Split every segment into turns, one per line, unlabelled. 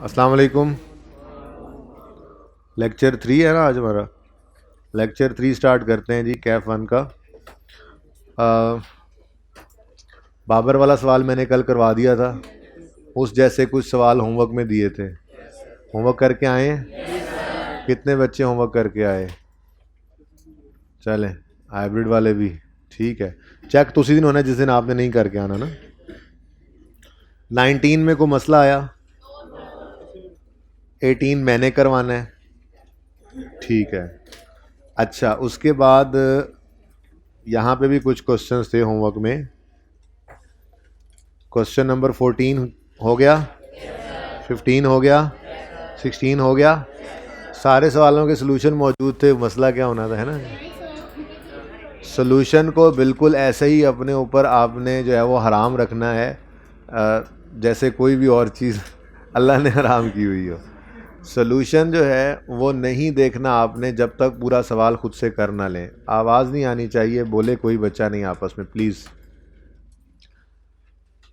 अस्सलाम वालेकुम। लेक्चर 3 है ना आज हमारा। लेक्चर 3 स्टार्ट करते हैं जी, कैफ 1 का। आ, बाबर वाला सवाल मैंने कल करवा दिया था। उस जैसे कुछ सवाल होमवर्क में दिए थे। होमवर्क करके आए हैं? कितने बच्चे होमवर्क करके आए? चलें, हाइब्रिड वाले भी ठीक है। चेक तो उसी दिन होना है जिस दिन आपने नहीं करके आना ना। 19 में कोई मसला आया? 18 मैंने करवाना है, ठीक है। अच्छा, उसके बाद यहाँ पे भी कुछ क्वेश्चंस थे होमवर्क में। क्वेश्चन नंबर 14 हो गया, 15 हो गया, 16 हो गया। सारे सवालों के सलूशन मौजूद थे, मसला क्या होना था, है ना। सलूशन को बिल्कुल ऐसे ही अपने ऊपर आपने जो है वो हराम रखना है, जैसे कोई भी और चीज़ अल्लाह ने हराम की हुई हो। सलूशन जो है वो नहीं देखना आपने जब तक पूरा सवाल खुद से कर ना लें। आवाज़ नहीं आनी चाहिए, बोले कोई बच्चा नहीं आपस में, प्लीज़।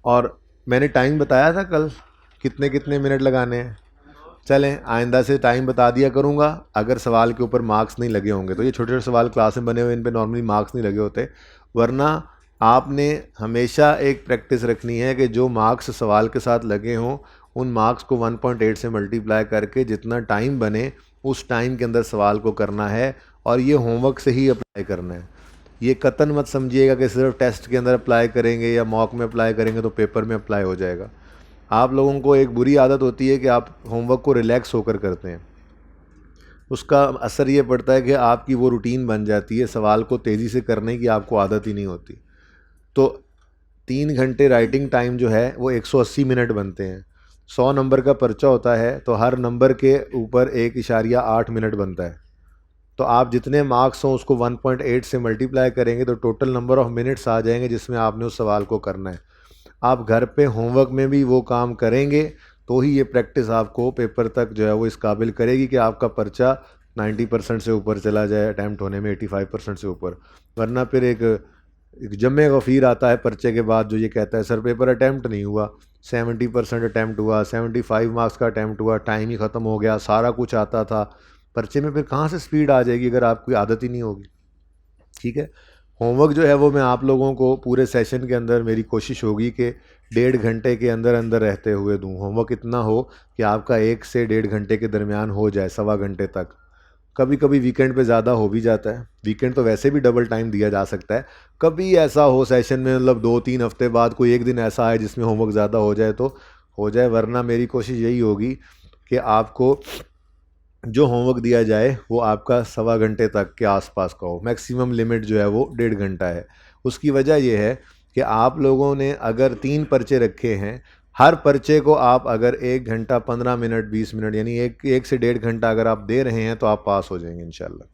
और मैंने टाइम बताया था कल, कितने कितने मिनट लगाने हैं। चलें, आइंदा से टाइम बता दिया करूँगा। अगर सवाल के ऊपर मार्क्स नहीं लगे होंगे तो, ये छोटे छोटे सवाल क्लास में बने हुए, इन पे नॉर्मली मार्क्स नहीं लगे होते। वरना आपने हमेशा एक प्रैक्टिस रखनी है कि जो मार्क्स सवाल के साथ लगे हों, उन मार्क्स को 1.8 से मल्टीप्लाई करके जितना टाइम बने उस टाइम के अंदर सवाल को करना है। और ये होमवर्क से ही अप्लाई करना है। ये कतन मत समझिएगा कि सिर्फ टेस्ट के अंदर अप्लाई करेंगे या मॉक में अप्लाई करेंगे तो पेपर में अप्लाई हो जाएगा। आप लोगों को एक बुरी आदत होती है कि आप होमवर्क को रिलैक्स होकर करते हैं। उसका असर ये पड़ता है कि आपकी वो रूटीन बन जाती है, सवाल को तेज़ी से करने की आपको आदत ही नहीं होती। तो 3 घंटे राइटिंग टाइम जो है वो 180 मिनट बनते हैं। 100 नंबर का पर्चा होता है तो हर नंबर के ऊपर 1.8 मिनट बनता है। तो आप जितने मार्क्स हों उसको 1.8 से मल्टीप्लाई करेंगे तो टोटल नंबर ऑफ़ मिनट्स आ जाएंगे जिसमें आपने उस सवाल को करना है। आप घर पे होमवर्क में भी वो काम करेंगे तो ही ये प्रैक्टिस आपको पेपर तक जो है वो इस काबिल करेगी कि आपका पर्चा 90% से ऊपर चला जाए, अटैम्प्ट होने में 85% से ऊपर। वरना फिर एक जमे गफ़ीर आता है पर्चे के बाद जो ये कहता है सर पेपर अटैम्प्ट नहीं हुआ, 70% अटैम्प्ट हुआ, 75 मार्क्स का अटैम्प्ट हुआ, टाइम ही ख़त्म हो गया, सारा कुछ आता था। पर्चे में फिर कहाँ से स्पीड आ जाएगी अगर आपकी आदत ही नहीं होगी। ठीक है। होमवर्क जो है वो मैं आप लोगों को पूरे सेशन के अंदर, मेरी कोशिश होगी कि 1.5 घंटे के अंदर अंदर रहते हुए दूँ। होमवर्क इतना हो कि आपका 1 से 1.5 घंटे के दरमियान हो जाए, सवा घंटे तक। कभी कभी वीकेंड पे ज़्यादा हो भी जाता है, वीकेंड तो वैसे भी डबल टाइम दिया जा सकता है। कभी ऐसा हो सेशन में, मतलब 2-3 हफ्ते बाद कोई एक दिन ऐसा आए जिसमें होमवर्क ज़्यादा हो जाए तो हो जाए। वरना मेरी कोशिश यही होगी कि आपको जो होमवर्क दिया जाए वो आपका सवा घंटे तक के आसपास का हो। मैक्सिमम लिमिट जो है वो 1.5 घंटा है। उसकी वजह यह है कि आप लोगों ने अगर 3 पर्चे रखे हैं, हर पर्चे को आप अगर 1 घंटा 15 मिनट 20 मिनट यानी एक से 1.5 घंटा अगर आप दे रहे हैं तो आप पास हो जाएंगे इंशाल्लाह।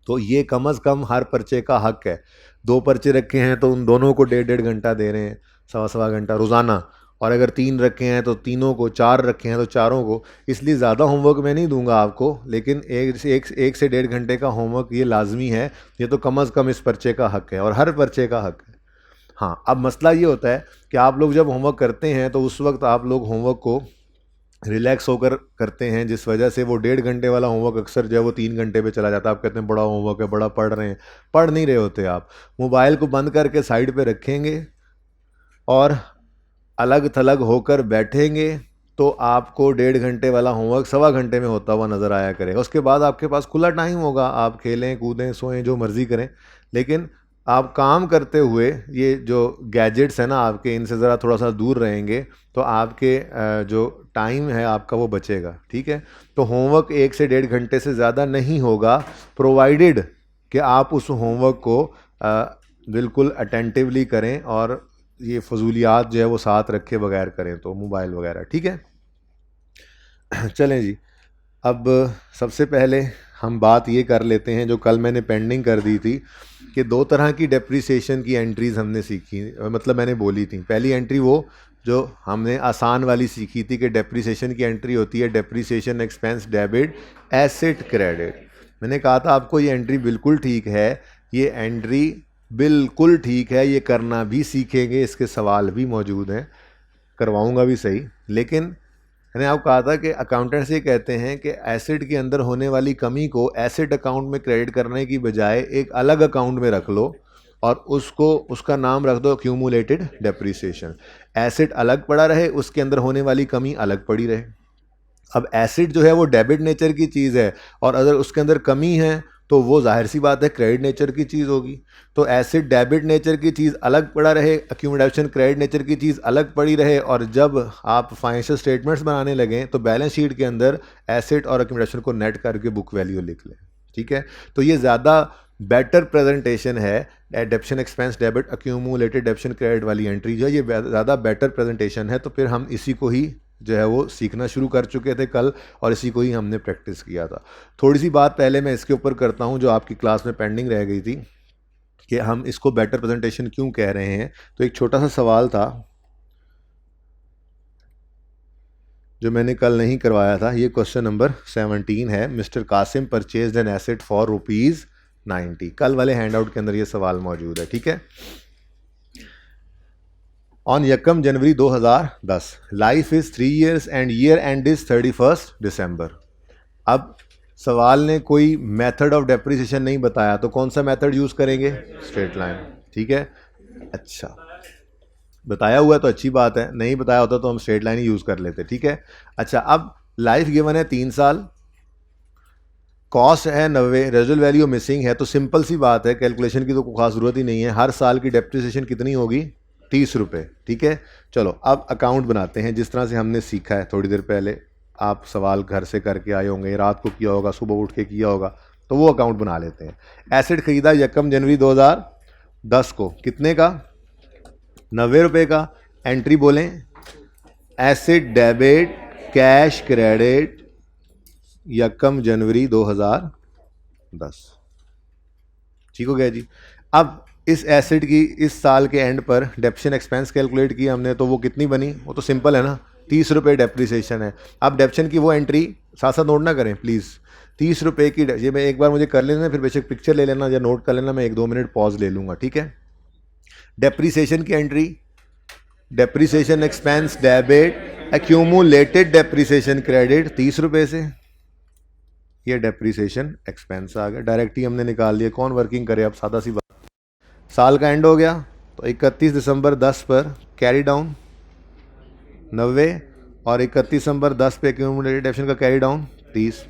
तो ये कम अज़ कम हर पर्चे का हक है। 2 पर्चे रखे हैं तो उन दोनों को 1.5 घंटा दे रहे हैं, सवा सवा घंटा रोज़ाना। और अगर 3 रखे हैं तो तीनों को, 4 रखे हैं तो चारों को। इसलिए ज़्यादा होमवर्क मैं नहीं दूंगा आपको, लेकिन एक से 1.5 घंटे का होमवर्क ये लाजमी है। ये तो कम अज़ कम इस पर्चे का हक है और हर पर्चे का हक है। हाँ, अब मसला ये होता है कि आप लोग जब होमवर्क करते हैं तो उस वक्त आप लोग होमवर्क को रिलैक्स होकर करते हैं, जिस वजह से वो 1.5 घंटे वाला होमवर्क अक्सर जो है वो 3 घंटे पे चला जाता है। आप कहते हैं बड़ा होमवर्क है, बड़ा पढ़ रहे हैं। पढ़ नहीं रहे होते आप। मोबाइल को बंद करके साइड पे रखेंगे और अलग थलग होकर बैठेंगे तो आपको 1.5 घंटे वाला होमवर्क सवा घंटे में होता हुआ नज़र आया करेगा। उसके बाद आपके पास खुला टाइम होगा, आप खेलें कूदें सोएं जो मर्ज़ी करें। लेकिन आप काम करते हुए ये जो गैजेट्स हैं ना आपके, इनसे ज़रा थोड़ा सा दूर रहेंगे तो आपके जो टाइम है आपका वो बचेगा। ठीक है। तो होमवर्क 1 से 1.5 घंटे से ज़्यादा नहीं होगा, प्रोवाइडेड कि आप उस होमवर्क को बिल्कुल अटेंटिवली करें और ये फजूलियात जो है वो साथ रखे बगैर करें, तो मोबाइल वगैरह। ठीक है। चलें जी, अब सबसे पहले हम बात ये कर लेते हैं जो कल मैंने पेंडिंग कर दी थी, कि 2 तरह की डेप्रिसिएशन की एंट्रीज़ हमने सीखी, मतलब मैंने बोली थी। पहली एंट्री वो जो हमने आसान वाली सीखी थी कि डेप्रिसिएशन की एंट्री होती है depreciation expense debit asset credit. मैंने कहा था आपको ये एंट्री बिल्कुल ठीक है, ये एंट्री बिल्कुल ठीक है, ये करना भी सीखेंगे, इसके सवाल भी मौजूद हैं, करवाऊंगा भी सही। लेकिन मैंने आपको कहा था कि अकाउंटेंट्स ये कहते हैं कि एसेट के अंदर होने वाली कमी को एसेट अकाउंट में क्रेडिट करने की बजाय एक अलग अकाउंट में रख लो और उसका नाम रख दो एक्यूमुलेटेड डेप्रिसिएशन। एसेट अलग पड़ा रहे, उसके अंदर होने वाली कमी अलग पड़ी रहे। अब एसेट जो है वो डेबिट नेचर की चीज़ है और अगर उसके अंदर कमी है तो वो जाहिर सी बात है क्रेडिट नेचर की चीज़ होगी। तो एसेट डेबिट नेचर की चीज़ अलग पड़ा रहे, एक्यूमुलेशन क्रेडिट नेचर की चीज़ अलग पड़ी रहे, और जब आप फाइनेंशियल स्टेटमेंट्स बनाने लगें तो बैलेंस शीट के अंदर एसेट और एक्यूमुलेशन को नेट करके बुक वैल्यू लिख लें। ठीक है, तो ये ज़्यादा बेटर प्रेजेंटेशन है डेप्शन एक्सपेंस डेबिट एक्यूमुलेटेड डेप्शन क्रेडिट वाली एंट्री जो है, ये ज़्यादा बेटर प्रेजेंटेशन है। तो फिर हम इसी को ही जो है वो सीखना शुरू कर चुके थे कल और इसी को ही हमने प्रैक्टिस किया था। थोड़ी सी बात पहले मैं इसके ऊपर करता हूँ जो आपकी क्लास में पेंडिंग रह गई थी कि हम इसको बेटर प्रेजेंटेशन क्यों कह रहे हैं। तो एक छोटा सा सवाल था जो मैंने कल नहीं करवाया था, ये क्वेश्चन नंबर 17 है। Mister Kasim purchase an asset for ₹90। कल वाले हैंडआउट के अंदर ये सवाल मौजूद है। ठीक है, on 1 January 2010 life is 3 years and year and is 31 दिसंबर। अब सवाल ने कोई मेथड ऑफ डेप्रिसिएशन नहीं बताया, तो कौन सा मेथड यूज़ करेंगे? Straight line. ठीक है, अच्छा बताया हुआ है तो अच्छी बात है, नहीं बताया होता तो हम स्ट्रेट लाइन ही यूज़ कर लेते। ठीक है, अच्छा अब लाइफ गिवन है 3 साल, कॉस्ट है 90, रेजुअल वैल्यू मिसिंग है, तो सिंपल सी बात है, कैलकुलेशन की तो कोई खास ज़रूरत ही नहीं है। हर साल की डेप्रिसिएशन कितनी होगी? 30 रुपये। ठीक है, चलो अब अकाउंट बनाते हैं जिस तरह से हमने सीखा है थोड़ी देर पहले। आप सवाल घर से करके आए होंगे, रात को किया होगा, सुबह उठ के किया होगा, तो वो अकाउंट बना लेते हैं। एसेट खरीदा 1 जनवरी 2010 को, कितने का? 90 रुपये का। एंट्री बोलें, एसेट डेबिट कैश क्रेडिट 1 जनवरी 2010। ठीक हो गया जी। अब इस एसेट की इस साल के एंड पर डेप्शन एक्सपेंस कैलकुलेट की हमने, तो वो कितनी बनी? वो तो सिंपल है ना, 30 रुपये डेप्रिसिएशन है। अब डेप्शन की वो एंट्री साथ साथ नोट ना करें प्लीज़। 30 रुपये की, ये मैं एक बार मुझे कर लेना, फिर बेशक पिक्चर ले लेना या नोट कर लेना, मैं 1-2 मिनट पॉज ले लूँगा। ठीक है, डेप्रिसिएशन की entry, depreciation expense debit accumulated depreciation credit 30 रुपये से, ये डेप्रिसिएशन एक्सपेंस आ गया, डायरेक्ट ही हमने निकाल लिया। कौन वर्किंग करे अब, सादा सी बात। साल का एंड हो गया तो 31 दिसंबर 10 पर कैरी डाउन 90 और 31 दिसंबर 10 पे एक्यूमुलेटेड डेप्शन का कैरी डाउन 30।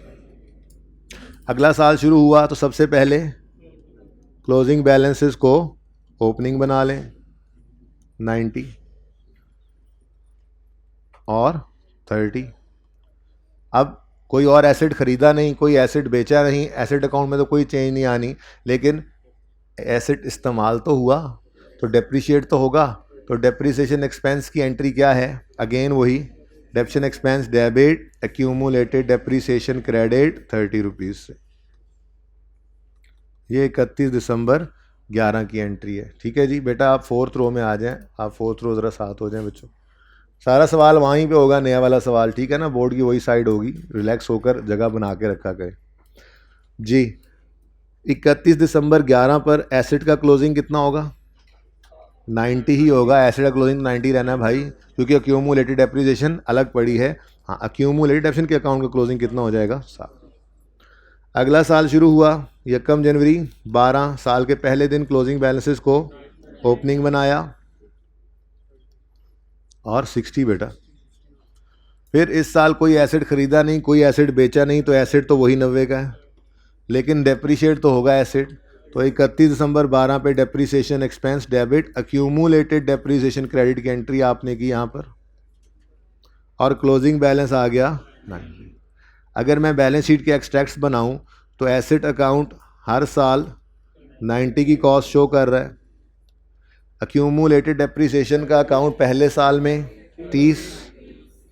अगला साल शुरू हुआ तो सबसे पहले क्लोजिंग बैलेंसेस को ओपनिंग बना लें 90 और 30। अब कोई और एसेट खरीदा नहीं, कोई एसेट बेचा नहीं, एसेट अकाउंट में तो कोई चेंज नहीं आनी, लेकिन एसेट इस्तेमाल तो हुआ तो डेप्रिशिएट तो होगा। तो डेप्रिसिएशन एक्सपेंस की एंट्री क्या है? अगेन वही डेप्शन expense debit accumulated depreciation credit 30 rupees से। ये 31 दिसंबर 11 की एंट्री है। ठीक है जी बेटा, आप 4th रो में आ जाएं, आप 4th रो ज़रा साथ हो जाएं बच्चों। सारा सवाल वहीं पे होगा, नया वाला सवाल। ठीक है ना, बोर्ड की वही साइड होगी, रिलैक्स होकर जगह बना के रखा करें जी। 31 दिसंबर 11 पर एसेट का क्लोजिंग कितना होगा? 90 ही होगा। एसेट का क्लोजिंग 90 रहना है भाई, क्योंकि एक्यूमुलेटेड डेप्रिसिएशन अलग पड़ी है। हाँ, एक्यूमुलेटेड डेप्रिसिएशन के अकाउंट का क्लोजिंग कितना हो जाएगा? 7। अगला साल शुरू हुआ 1 जनवरी 12, साल के पहले दिन क्लोजिंग बैलेंसेस को ओपनिंग बनाया और 60 बेटा। फिर इस साल कोई एसेट खरीदा नहीं, कोई एसेट बेचा नहीं, तो एसेट तो वही 90 का है, लेकिन डेप्रिशिएट तो होगा एसेट। तो 31 दिसंबर 12 पे depreciation expense debit accumulated depreciation credit की एंट्री आपने की यहाँ पर और क्लोजिंग बैलेंस आ गया 90। अगर मैं बैलेंस शीट के एक्सट्रैक्ट्स बनाऊं तो एसेट अकाउंट हर साल 90 की कॉस्ट शो कर रहा है। एक्यूमुलेटेड डेप्रिसिएशन का अकाउंट पहले साल में 30,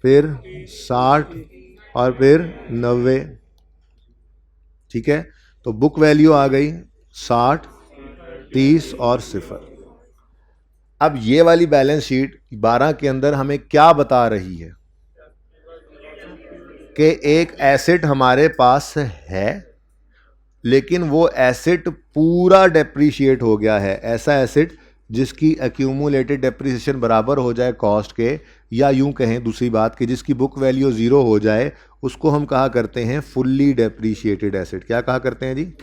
फिर 60 और फिर 90। ठीक है, तो बुक वैल्यू आ गई 60, 30 और 0। अब ये वाली बैलेंस शीट 12 के अंदर हमें क्या बता रही है कि एक एसेट हमारे पास है, लेकिन वो एसेट पूरा डेप्रीशिएट हो गया है। ऐसा एसेट जिसकी एक्यूमुलेटेड डेप्रिसिएशन बराबर हो जाए कॉस्ट के, या यूं कहें दूसरी बात कि जिसकी बुक वैल्यू 0 हो जाए, उसको हम कहा करते हैं फुल्ली डेप्रिशिएटेड एसेट। क्या कहा करते हैं जी?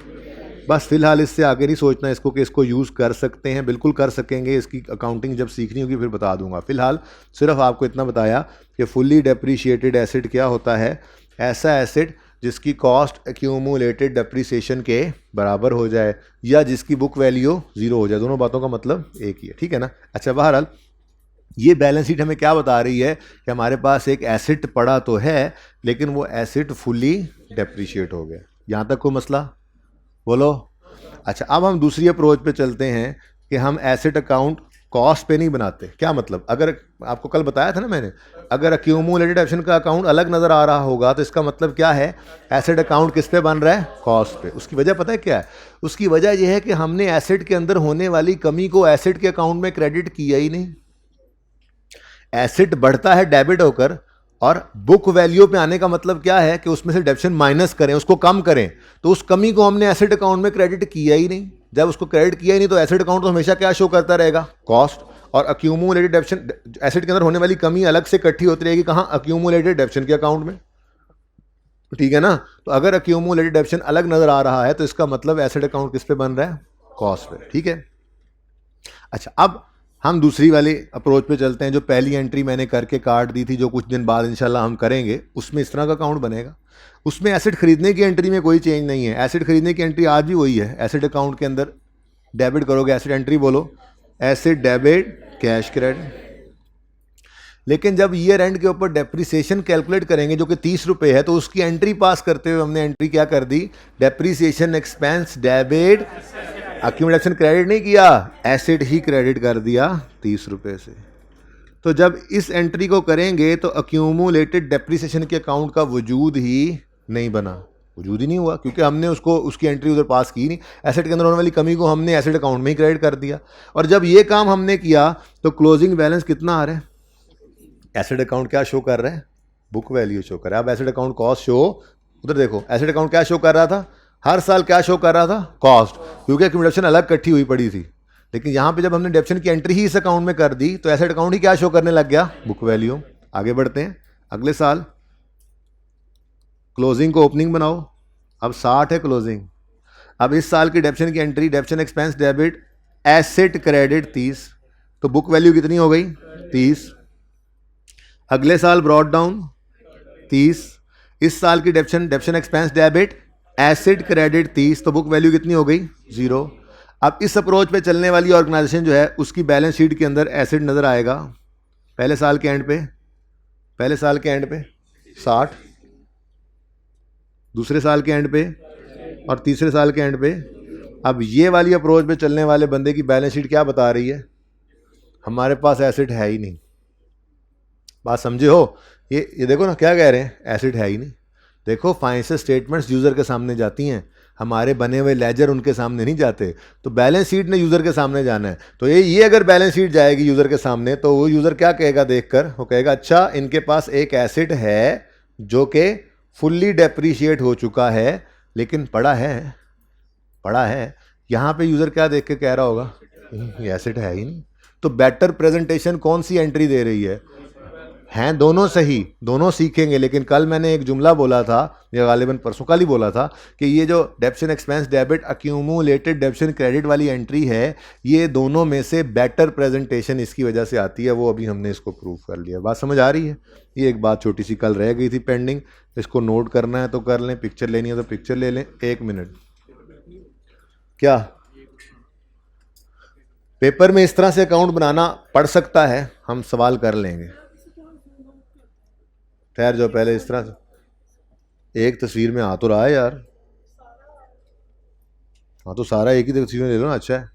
बस फिलहाल इससे आगे नहीं सोचना इसको कि इसको यूज़ कर सकते हैं, बिल्कुल कर सकेंगे, इसकी अकाउंटिंग जब सीखनी होगी फिर बता दूंगा। फिलहाल सिर्फ आपको इतना बताया कि फुल्ली डेप्रिशिएटेड एसेट क्या होता है। ऐसा एसेट जिसकी कॉस्ट एक्यूमुलेटेड डेप्रिसिएशन के बराबर हो जाए या जिसकी बुक वैल्यू 0 हो जाए। दोनों बातों का मतलब एक ही है, ठीक है ना। अच्छा, बहरहाल ये बैलेंस शीट हमें क्या बता रही है कि हमारे पास एक एसेट पड़ा तो है, लेकिन वो एसेट फुल्ली डेप्रिशिएट हो गया। यहाँ तक कोई मसला? बोलो। अच्छा, अब हम दूसरी अप्रोच पे चलते हैं कि हम एसेट अकाउंट कॉस्ट पे नहीं बनाते। क्या मतलब? अगर आपको कल बताया था ना मैंने, अगर एक्यूमुलेटेड एसेट का अकाउंट अलग नज़र आ रहा होगा तो इसका मतलब क्या है? एसेट अकाउंट किस पे बन रहा है? कॉस्ट पे। उसकी वजह पता है क्या है? उसकी वजह यह है कि हमने एसेट के अंदर होने वाली कमी को एसेट के अकाउंट में क्रेडिट किया ही नहीं। एसेट बढ़ता है डेबिट होकर, और बुक वैल्यू पे आने का मतलब क्या है कि उसमें से डेप्शन माइनस करें, उसको कम करें। तो उस कमी को हमने एसेट अकाउंट में क्रेडिट किया ही नहीं। जब उसको क्रेडिट किया ही नहीं तो एसेट अकाउंट तो हमेशा क्या शो करता रहेगा? कॉस्ट। और अक्यूमुलेटेड डेप्शन, एसेट के अंदर होने वाली कमी अलग से इकट्ठी होती रहेगी कहाँ? अक्यूमुलेटेड डेप्शन के अकाउंट में, ठीक है ना। तो अगर अक्यूमुलेटेड डेप्शन अलग नजर आ रहा है तो इसका मतलब एसेट अकाउंट किस पे बन रहा है? कॉस्ट पे, ठीक है। अच्छा, अब हम दूसरी वाली अप्रोच पे चलते हैं। जो पहली एंट्री मैंने करके काट दी थी, जो कुछ दिन बाद इंशाल्लाह हम करेंगे, उसमें इस तरह का अकाउंट बनेगा। उसमें एसेट खरीदने की एंट्री में कोई चेंज नहीं है। एसेट खरीदने की एंट्री आज भी वही है। एसेट अकाउंट के अंदर डेबिट करोगे, एसेट एंट्री बोलो, एसेट डेबिट कैश क्रेडिट। लेकिन जब ईयर एंड के ऊपर डेप्रिसिएशन कैलकुलेट करेंगे जो कि 30 रुपये है, तो उसकी एंट्री पास करते हुए हमने एंट्री क्या कर दी? Depreciation expense debit, accumulation credit नहीं किया, एसेट ही क्रेडिट कर दिया 30 रुपये से। तो जब इस एंट्री को करेंगे तो एक्यूमुलेटेड डेप्रिसिएशन के अकाउंट का वजूद ही नहीं बना, वजूद ही नहीं हुआ, क्योंकि हमने उसको उसकी एंट्री उधर पास की नहीं। एसेट के अंदर होने वाली कमी को हमने एसेट अकाउंट में ही क्रेडिट कर दिया। और जब ये काम हमने किया तो क्लोजिंग बैलेंस कितना आ रहा है? एसेट अकाउंट क्या शो कर रहा है? बुक वैल्यू शो कर रहा है। अब एसेट अकाउंट कॉस्ट शो, उधर देखो, एसेट अकाउंट क्या शो कर रहा था? हर साल क्या शो कर रहा था? कॉस्ट, क्योंकि एक्यूमुलेशन अलग इकट्ठी हुई पड़ी थी। लेकिन यहाँ पे जब हमने डेप्शन की एंट्री ही इस अकाउंट में कर दी तो एसेट अकाउंट ही क्या शो करने लग गया? Book value. आगे बढ़ते हैं, अगले साल क्लोजिंग को ओपनिंग बनाओ। अब 60 है क्लोजिंग। अब इस साल की डेप्शन की entry, डेप्शन expense debit asset credit 30, तो बुक वैल्यू कितनी हो गई? 30। अगले साल ब्रॉड डाउन 30। इस साल की डेप्शन एक्सपेंस डेबिट एसेट क्रेडिट 30, तो बुक वैल्यू कितनी हो गई? 0। अब इस अप्रोच पे चलने वाली ऑर्गेनाइजेशन जो है उसकी बैलेंस शीट के अंदर एसेट नजर आएगा पहले साल के एंड पे, 60, दूसरे साल के एंड पे और तीसरे साल के एंड पे। अब ये वाली अप्रोच पे चलने वाले बंदे की बैलेंस शीट क्या बता रही है? हमारे पास एसेट है ही नहीं। बात समझे हो? ये देखो ना क्या कह रहे हैं, एसेट है ही नहीं। देखो, फाइनेंशियल स्टेटमेंट्स यूज़र के सामने जाती हैं, हमारे बने हुए लेजर उनके सामने नहीं जाते। तो बैलेंस शीट ने यूज़र के सामने जाना है। तो ये अगर बैलेंस शीट जाएगी यूज़र के सामने तो वो यूज़र क्या कहेगा देखकर? वो कहेगा अच्छा, इनके पास एक एसेट है जो कि फुल्ली डेप्रीशिएट हो चुका है, लेकिन पड़ा है। यहाँ पे यूज़र क्या देख के कह रहा होगा? ये एसेट है ही नहीं। तो बेटर प्रेजेंटेशन कौन सी एंट्री दे रही है? हैं दोनों सही, दोनों सीखेंगे। लेकिन कल मैंने एक जुमला बोला था, या गालिबन परसों कल ही बोला था, कि ये जो डेप्शन एक्सपेंस डेबिट एक्यूमुलेटेड डेप्शन क्रेडिट वाली एंट्री है, ये दोनों में से बेटर प्रेजेंटेशन इसकी वजह से आती है। वो अभी हमने इसको प्रूव कर लिया। बात समझ आ रही है? ये एक बात छोटी सी कल रह गई थी पेंडिंग, इसको नोट करना है तो कर लें, पिक्चर लेनी है तो पिक्चर ले लें। 1 मिनट। क्या पेपर में इस तरह से अकाउंट बनाना पड़ सकता है? हम सवाल कर लेंगे, ठहर जाओ पहले। इस तरह से एक तस्वीर में आ तो रहा है यार। हाँ तो सारा एक ही तस्वीर में ले लो ना। अच्छा है,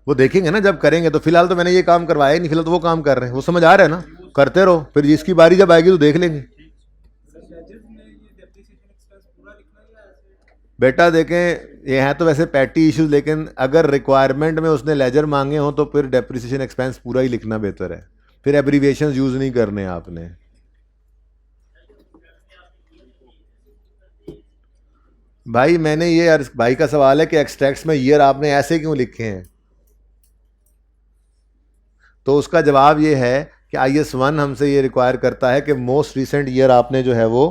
वो देखेंगे ना जब करेंगे। तो फिलहाल तो मैंने ये काम करवाया ही नहीं, फिलहाल तो वो काम कर रहे हैं। वो समझ आ रहा है ना? करते रहो, फिर जिसकी बारी जब आएगी तो देख लेंगे। बेटा देखें, ये हैं तो वैसे पैटी इश्यूज, लेकिन अगर रिक्वायरमेंट में उसने लेजर मांगे हो तो फिर डेप्रिसिएशन एक्सपेंस पूरा ही लिखना बेहतर है। फिर एब्रीविएशंस यूज नहीं करने आपने। भाई मैंने ये यार, भाई का सवाल है कि एक्सट्रैक्ट्स में ईयर आपने ऐसे क्यों लिखे हैं, तो उसका जवाब ये है कि IS1 हमसे ये रिक्वायर करता है कि मोस्ट रिसेंट ईयर आपने जो है वो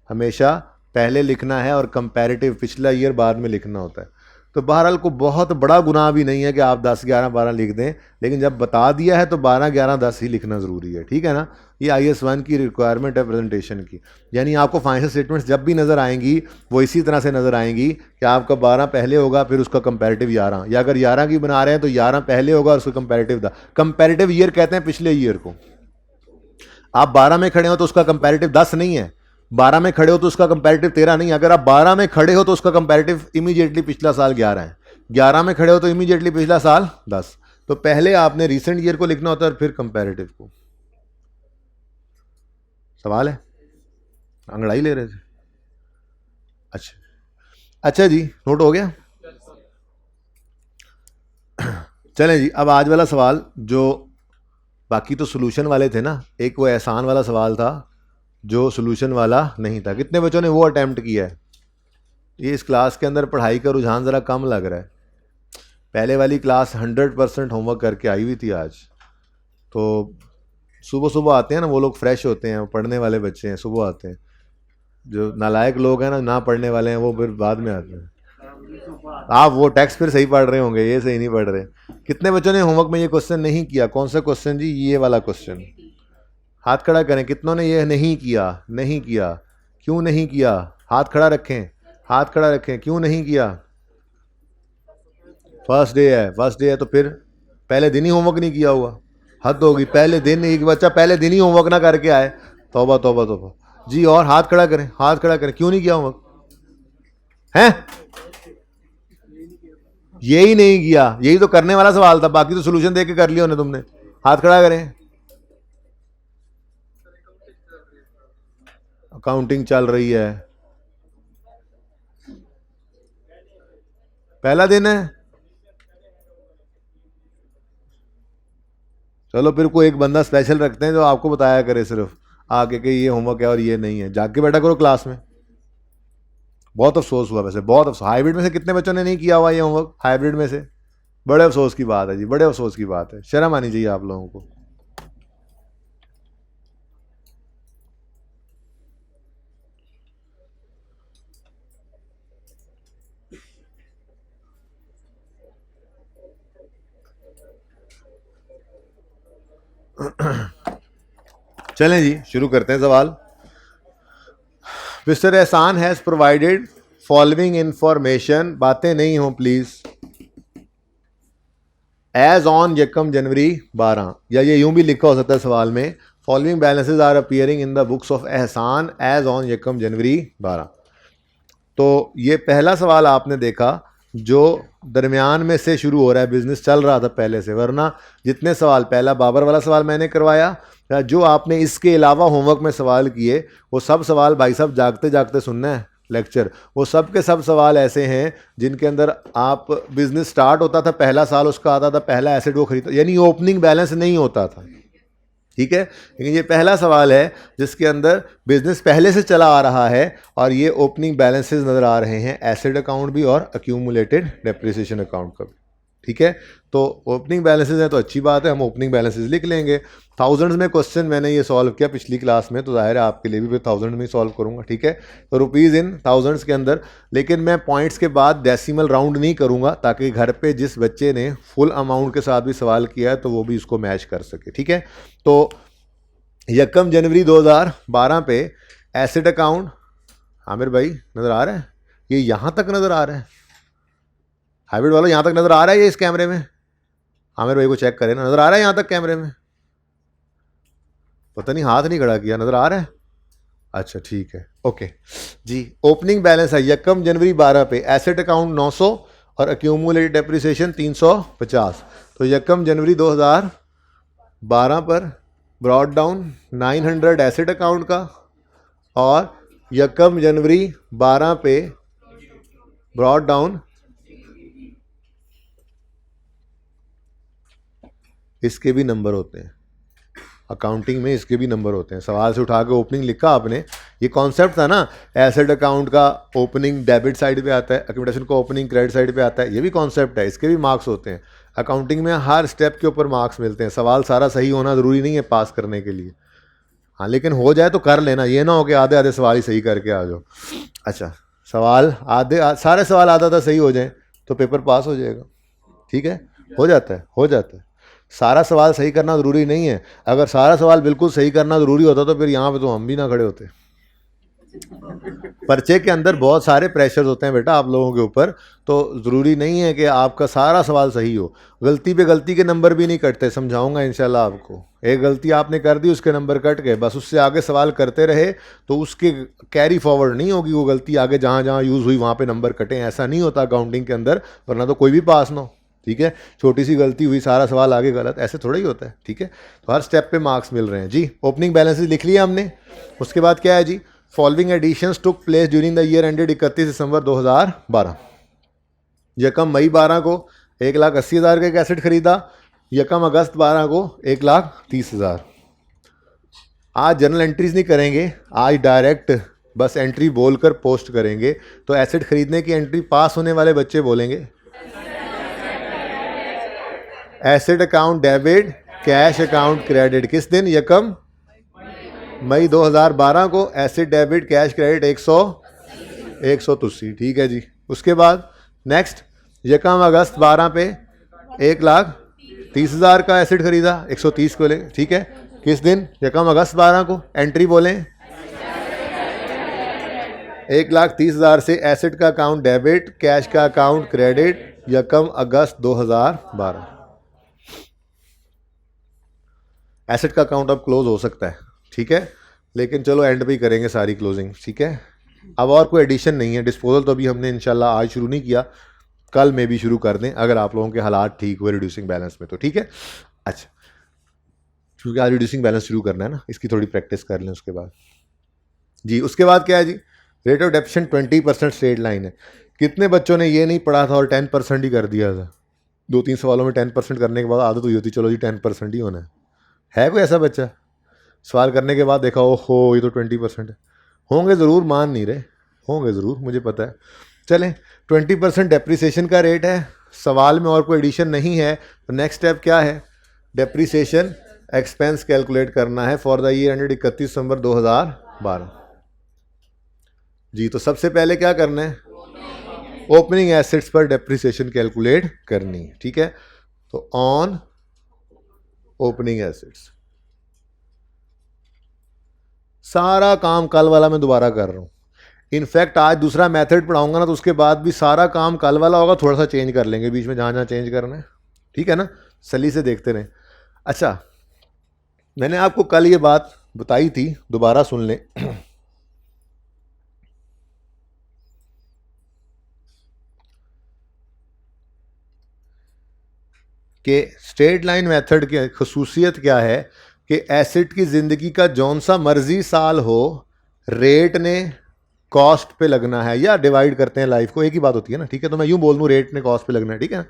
हमेशा पहले लिखना है और कंपैरेटिव पिछला ईयर बाद में लिखना होता है। तो बहरहाल को बहुत बड़ा गुनाह भी नहीं है कि आप 10, 11, 12 लिख दें, लेकिन जब बता दिया है तो 12, 11, 10 ही लिखना ज़रूरी है, ठीक है ना। ये IS1 की रिक्वायरमेंट है प्रेजेंटेशन की। यानी आपको फाइनेंशियल स्टेटमेंट्स जब भी नज़र आएंगी वो इसी तरह से नज़र आएंगी कि आपका 12 पहले होगा, फिर उसका कंपैरेटिव 11, या अगर 11 की बना रहे हैं तो 11 पहले होगा और उसका कंपैरेटिव था। कंपैरेटिव ईयर कहते हैं पिछले ईयर को। आप 12 में खड़े हो तो उसका कंपैरेटिव 10 नहीं है, 12 में खड़े हो तो उसका कंपैरेटिव 13 नहीं है। अगर आप 12 में खड़े हो तो उसका कंपैरेटिव इमीडिएटली पिछला साल 11 है, 11 में खड़े हो तो इमीडिएटली पिछला साल 10। तो पहले आपने रीसेंट ईयर को लिखना होता है और फिर कंपैरेटिव को। सवाल है, अंगड़ाई ले रहे थे? अच्छा अच्छा जी, नोट हो गया। चलें जी, अब आज वाला सवाल, जो बाकी तो सोल्यूशन वाले थे ना, एक वो एहसान वाला सवाल था जो सोल्यूशन वाला नहीं था। कितने बच्चों ने वो अटैम्प्ट किया है? ये इस क्लास के अंदर पढ़ाई का रुझान ज़रा कम लग रहा है। पहले वाली क्लास 100% होमवर्क करके आई हुई थी आज। तो सुबह सुबह आते हैं ना वो लोग, फ्रेश होते हैं, पढ़ने वाले बच्चे हैं, सुबह आते हैं। जो नालायक लोग हैं ना पढ़ने वाले हैं, वो फिर बाद में आते हैं। आप वो टेक्स्ट फिर सही पढ़ रहे होंगे, ये सही नहीं पढ़ रहे। कितने बच्चों ने होमवर्क में ये क्वेश्चन नहीं किया? कौन सा क्वेश्चन जी? ये वाला क्वेश्चन। हाथ खड़ा करें, कितनों ने ये नहीं किया? नहीं किया, क्यों नहीं किया? हाथ खड़ा रखें, हाथ खड़ा रखें, क्यों नहीं किया? फर्स्ट डे है, फर्स्ट डे है तो फिर पहले दिन ही होमवर्क नहीं किया हुआ, हद होगी। पहले दिन एक बच्चा पहले दिन ही होमवर्क ना करके आए, तौबा तौबा तौबा जी। और हाथ खड़ा करें, हाथ खड़ा करें, क्यों नहीं किया होमवर्क? हैं? यही नहीं किया, यही तो करने वाला सवाल था, बाकी तो सोल्यूशन देके कर लिया तुमने। हाथ खड़ा करें। अकाउंटिंग चल रही है, पहला दिन है। चलो फिर कोई एक बंदा स्पेशल रखते हैं जो आपको बताया करे सिर्फ आके कि ये होमवर्क है और ये नहीं है, जाके बैठा करो क्लास में। बहुत अफसोस हुआ वैसे, बहुत अफसोस। हाइब्रिड में से कितने बच्चों ने नहीं किया हुआ ये होमवर्क? हाइब्रिड में से बड़े अफसोस की बात है जी, बड़े अफसोस की बात है। शर्म आनी चाहिए आप लोगों को। चलें जी, शुरू करते हैं सवाल। मिस्टर एहसान हैज प्रोवाइडेड फॉलोइंग इंफॉर्मेशन, बातें नहीं हो प्लीज। एज ऑन यकम जनवरी 12, या ये यूं भी लिखा हो सकता है सवाल में, following balances are appearing in the books of Ehsan as on यकम जनवरी 12। तो ये पहला सवाल आपने देखा जो दरमियान में से शुरू हो रहा है, बिजनेस चल रहा था पहले से, वरना जितने सवाल, पहला बाबर वाला सवाल मैंने करवाया, जो आपने इसके अलावा होमवर्क में सवाल किए, वो सब सवाल भाई साहब जागते जागते सुनना है लेक्चर। वो सब के सब सवाल ऐसे हैं जिनके अंदर आप, बिजनेस स्टार्ट होता था, पहला साल उसका आता था, पहला एसेट वो खरीदता, यानी ओपनिंग बैलेंस नहीं होता था, ठीक है। लेकिन ये पहला सवाल है जिसके अंदर बिजनेस पहले से चला आ रहा है और ये ओपनिंग बैलेंसेस नज़र आ रहे हैं, एसेट अकाउंट भी और अक्यूमुलेटेड डेप्रिसिएशन अकाउंट का भी, ठीक है। तो ओपनिंग बैलेंसेस हैं तो अच्छी बात है, हम ओपनिंग बैलेंसेस लिख लेंगे। थाउजेंड्स में क्वेश्चन मैंने ये सॉल्व किया पिछली क्लास में, तो जाहिर है आपके लिए भी फिर थाउजेंड में सॉल्व करूंगा, ठीक है। तो रुपीज़ इन थाउजेंड्स के अंदर, लेकिन मैं पॉइंट्स के बाद डेसिमल राउंड नहीं करूंगा, ताकि घर पे जिस बच्चे ने फुल अमाउंट के साथ भी सवाल किया है तो वो भी इसको मैच कर सके, ठीक है। तो यकम जनवरी 2012 पे एसेट अकाउंट, आमिर भाई नज़र आ रहा है? ये यहाँ तक नज़र आ रहा है, हाइब्रिड वाला यहाँ तक नज़र आ रहा है ये इस कैमरे में? आमिर भाई को चेक करें ना, नज़र आ रहा है यहाँ तक कैमरे में? पता नहीं, हाथ नहीं खड़ा किया, नज़र आ रहा है? अच्छा ठीक है, ओके जी। ओपनिंग बैलेंस है यकम जनवरी 12 पे, एसेट अकाउंट 900 और अक्यूमुलेटेड डेप्रिसिएशन 350। तो यकम जनवरी 2012 पर ब्रॉड डाउन 900 एसेट अकाउंट का, और यकम जनवरी 12 पे ब्रॉड डाउन, इसके भी नंबर होते हैं अकाउंटिंग में, इसके भी नंबर होते हैं। सवाल से उठा के ओपनिंग लिखा आपने, ये कॉन्सेप्ट था ना, एसेट अकाउंट का ओपनिंग डेबिट साइड पे आता है, एक्यूमुलेशन का ओपनिंग क्रेडिट साइड पे आता है, ये भी कॉन्सेप्ट है, इसके भी मार्क्स होते हैं। अकाउंटिंग में हर स्टेप के ऊपर मार्क्स मिलते हैं। सवाल सारा सही होना ज़रूरी नहीं है पास करने के लिए, हाँ, लेकिन हो जाए तो कर लेना, ये ना हो कि आधे आधे सवाल ही सही करके आ जाओ। अच्छा, सवाल सारे सवाल आधा आधा सही हो जाए तो पेपर पास हो जाएगा, ठीक है, हो जाता है, हो जाता है। सारा सवाल सही करना ज़रूरी नहीं है। अगर सारा सवाल बिल्कुल सही करना ज़रूरी होता तो फिर यहाँ पे तो हम भी ना खड़े होते। पर्चे के अंदर बहुत सारे प्रेशर्स होते हैं बेटा आप लोगों के ऊपर, तो ज़रूरी नहीं है कि आपका सारा सवाल सही हो। गलती पे गलती के नंबर भी नहीं कटते, समझाऊंगा इंशाल्लाह आपको। एक गलती आपने कर दी, उसके नंबर कट गए, बस उससे आगे सवाल करते रहे तो उसके कैरी फॉरवर्ड नहीं होगी वो गलती, आगे जहाँ जहाँ यूज़ हुई वहाँ पे नंबर कटें, ऐसा नहीं होता अकाउंटिंग के अंदर, वरना तो कोई भी पास ना हो, ठीक है। छोटी सी गलती हुई, सारा सवाल आगे गलत, ऐसे थोड़ा ही होता है, ठीक है। तो हर स्टेप पे मार्क्स मिल रहे हैं जी। ओपनिंग बैलेंसेस लिख लिया हमने। उसके बाद क्या है जी, following additions took place during the year ended 31 December 2012। यकम मई 12 को 1,80,000 का एक एसेट खरीदा, यकम अगस्त 12 को 1,30,000। आज जर्नल एंट्रीज नहीं करेंगे, आज डायरेक्ट बस एंट्री बोलकर पोस्ट करेंगे। तो एसेट खरीदने की एंट्री पास होने वाले बच्चे बोलेंगे asset account debit, cash account credit. किस दिन? यकम मई 2012 को एसेट डेबिट कैश क्रेडिट 180, ठीक है जी। उसके बाद नेक्स्ट, यकम अगस्त 12 पे 1,30,000 का एसेट खरीदा, 130 को ले, ठीक है। किस दिन? यकम अगस्त 12 को। एंट्री बोलें 1,30,000 से एसेट का अकाउंट डेबिट, कैश का अकाउंट क्रेडिट, यकम अगस्त 2012। एसेट का अकाउंट अब क्लोज हो सकता है, ठीक है, लेकिन चलो एंड पे ही करेंगे सारी क्लोजिंग, ठीक है। अब और कोई एडिशन नहीं है। डिस्पोजल तो अभी हमने इंशाल्लाह आज शुरू नहीं किया, कल में भी शुरू कर दें अगर आप लोगों के हालात ठीक हुए रिड्यूसिंग बैलेंस में, तो ठीक है। अच्छा, क्योंकि आज रिड्यूसिंग बैलेंस शुरू करना है ना, इसकी थोड़ी प्रैक्टिस कर लें उसके बाद जी। उसके बाद क्या है जी, rate of depreciation 20% straight line है। कितने बच्चों ने ये नहीं पढ़ा था और 10% ही कर दिया था? 2-3 सवालों में 10% करने के बाद आदत हुई होती, चलो जी 10% ही होना है कोई ऐसा बच्चा? सवाल करने के बाद देखा ओहो ये तो 20% है। होंगे ज़रूर, मान नहीं रहे, होंगे ज़रूर, मुझे पता है। चलें, 20% डेप्रीसिएशन का रेट है। सवाल में और कोई एडिशन नहीं है, तो नेक्स्ट स्टेप क्या है? डेप्रीसिएशन एक्सपेंस कैलकुलेट करना है for the year ended 31 December 2012 जी। तो सबसे पहले क्या करना है? ओपनिंग एसेट्स पर डेप्रीसिएशन कैलकुलेट करनी है, ठीक है। तो ऑन ओपनिंग एसेट्स, सारा काम कल वाला मैं दोबारा कर रहा हूँ। इनफैक्ट आज दूसरा मेथड पढ़ाऊंगा ना, तो उसके बाद भी सारा काम कल वाला होगा, थोड़ा सा चेंज कर लेंगे बीच में जहाँ जहाँ चेंज करना है, ठीक है ना। सली से देखते रहें। अच्छा, मैंने आपको कल ये बात बताई थी, दोबारा सुन लें। कि स्ट्रेट लाइन मेथड की खसूसियत क्या है कि एसेट की ज़िंदगी का जौन सा मर्जी साल हो, रेट ने कॉस्ट पे लगना है, या डिवाइड करते हैं लाइफ को, एक ही बात होती है ना, ठीक है। तो मैं यूं बोल दूं रेट ने कॉस्ट पे लगना है, ठीक है।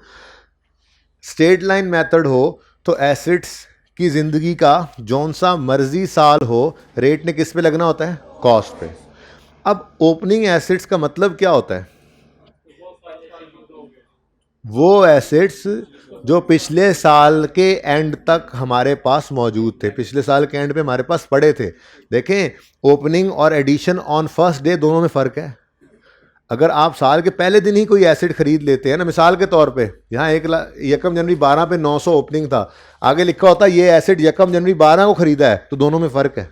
स्ट्रेट लाइन मेथड हो तो एसेट्स की ज़िंदगी का जौन सा मर्जी साल हो, रेट ने किस पे लगना होता है? कॉस्ट पे। अब ओपनिंग एसेट्स का मतलब क्या होता है? वो एसेट्स जो पिछले साल के एंड तक हमारे पास मौजूद थे, पिछले साल के एंड पे हमारे पास पड़े थे। देखें, ओपनिंग और एडिशन ऑन फर्स्ट डे दोनों में फ़र्क है। अगर आप साल के पहले दिन ही कोई एसेट खरीद लेते हैं ना, मिसाल के तौर पे यहाँ यकम जनवरी 12 पे 900 ओपनिंग था, आगे लिखा होता ये एसेट यकम जनवरी 12 को खरीदा है, तो दोनों में फ़र्क है।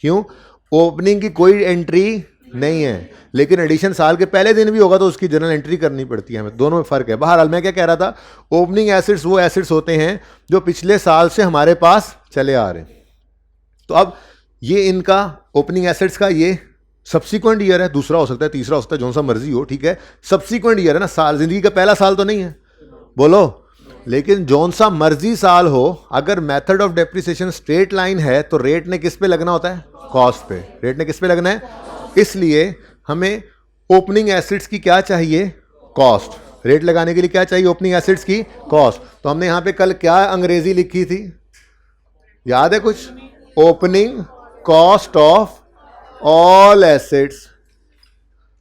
क्यों? ओपनिंग की कोई एंट्री नहीं है, लेकिन एडिशन साल के पहले दिन भी होगा तो उसकी जर्नल एंट्री करनी पड़ती है हमें, दोनों में फ़र्क है। बहरहाल मैं क्या कह रहा था, ओपनिंग एसेट्स वो एसेट्स होते हैं जो पिछले साल से हमारे पास चले आ रहे हैं। तो अब ये इनका ओपनिंग एसेट्स का ये सब्सिक्वेंट ईयर है, दूसरा हो सकता है, तीसरा हो सकता है, जो सा मर्जी हो, ठीक है। सब्सिक्वेंट ईयर है ना, साल ज़िंदगी का पहला साल तो नहीं है, बोलो। लेकिन जौन सा मर्जी साल हो, अगर method of depreciation straight line है तो रेट ने किस पे लगना होता है? कॉस्ट पे। रेट ने किस पे लगना है? इसलिए हमें ओपनिंग एसेट्स की क्या चाहिए? कॉस्ट। रेट लगाने के लिए क्या चाहिए? ओपनिंग एसेट्स की कॉस्ट। तो हमने यहां पे कल क्या अंग्रेजी लिखी थी, याद है कुछ? Opening cost of all assets,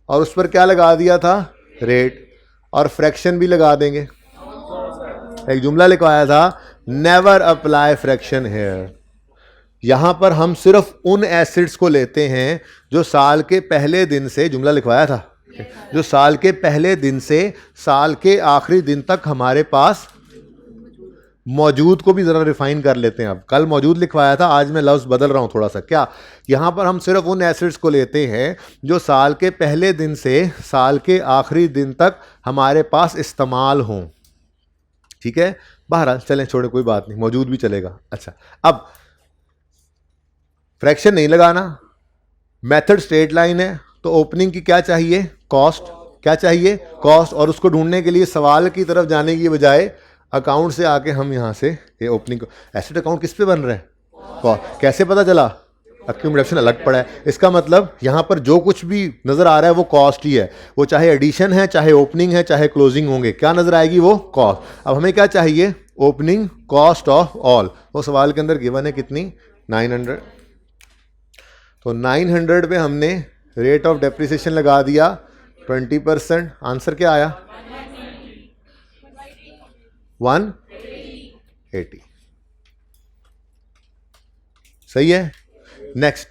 और उस पर क्या लगा दिया था, रेट, और फ्रैक्शन भी लगा देंगे। एक जुमला लिखवाया था, नेवर अप्लाई फ्रैक्शन हेयर। यहां पर हम सिर्फ उन एसिड्स को लेते हैं जो साल के पहले दिन से, जुमला लिखवाया था, जो साल के पहले दिन से साल के आखिरी दिन तक हमारे पास मौजूद, को भी जरा रिफाइन कर लेते हैं। अब कल मौजूद लिखवाया था, आज मैं लफ्ज बदल रहा हूं थोड़ा सा। क्या, यहां पर हम सिर्फ उन एसिड्स को लेते हैं जो साल के पहले दिन से साल के आखिरी दिन तक हमारे पास इस्तेमाल हों। ठीक है, बहरहाल चलें, छोड़े, कोई बात नहीं, मौजूद भी चलेगा। अच्छा, अब फ्रैक्शन नहीं लगाना, मेथड स्ट्रेट लाइन है, तो ओपनिंग की क्या चाहिए, कॉस्ट। क्या चाहिए, कॉस्ट। और उसको ढूंढने के लिए सवाल की तरफ जाने की बजाय अकाउंट से आके हम यहाँ से ये ओपनिंग, एसेट अकाउंट किस पे बन रहा है, कॉस्ट। कैसे पता चला, अक्यूमुलेशन अलग पड़ा है, इसका मतलब यहाँ पर जो कुछ भी नजर आ रहा है वो कॉस्ट ही है। वो चाहे एडिशन है, चाहे ओपनिंग है, चाहे क्लोजिंग होंगे, क्या नजर आएगी, वो कॉस्ट। अब हमें क्या चाहिए, ओपनिंग कॉस्ट ऑफ ऑल। वो सवाल के अंदर गिवन है कितनी, 900। तो 900 पे हमने रेट ऑफ डेप्रिसिएशन लगा दिया 20%। आंसर क्या आया, 180। सही है। नेक्स्ट,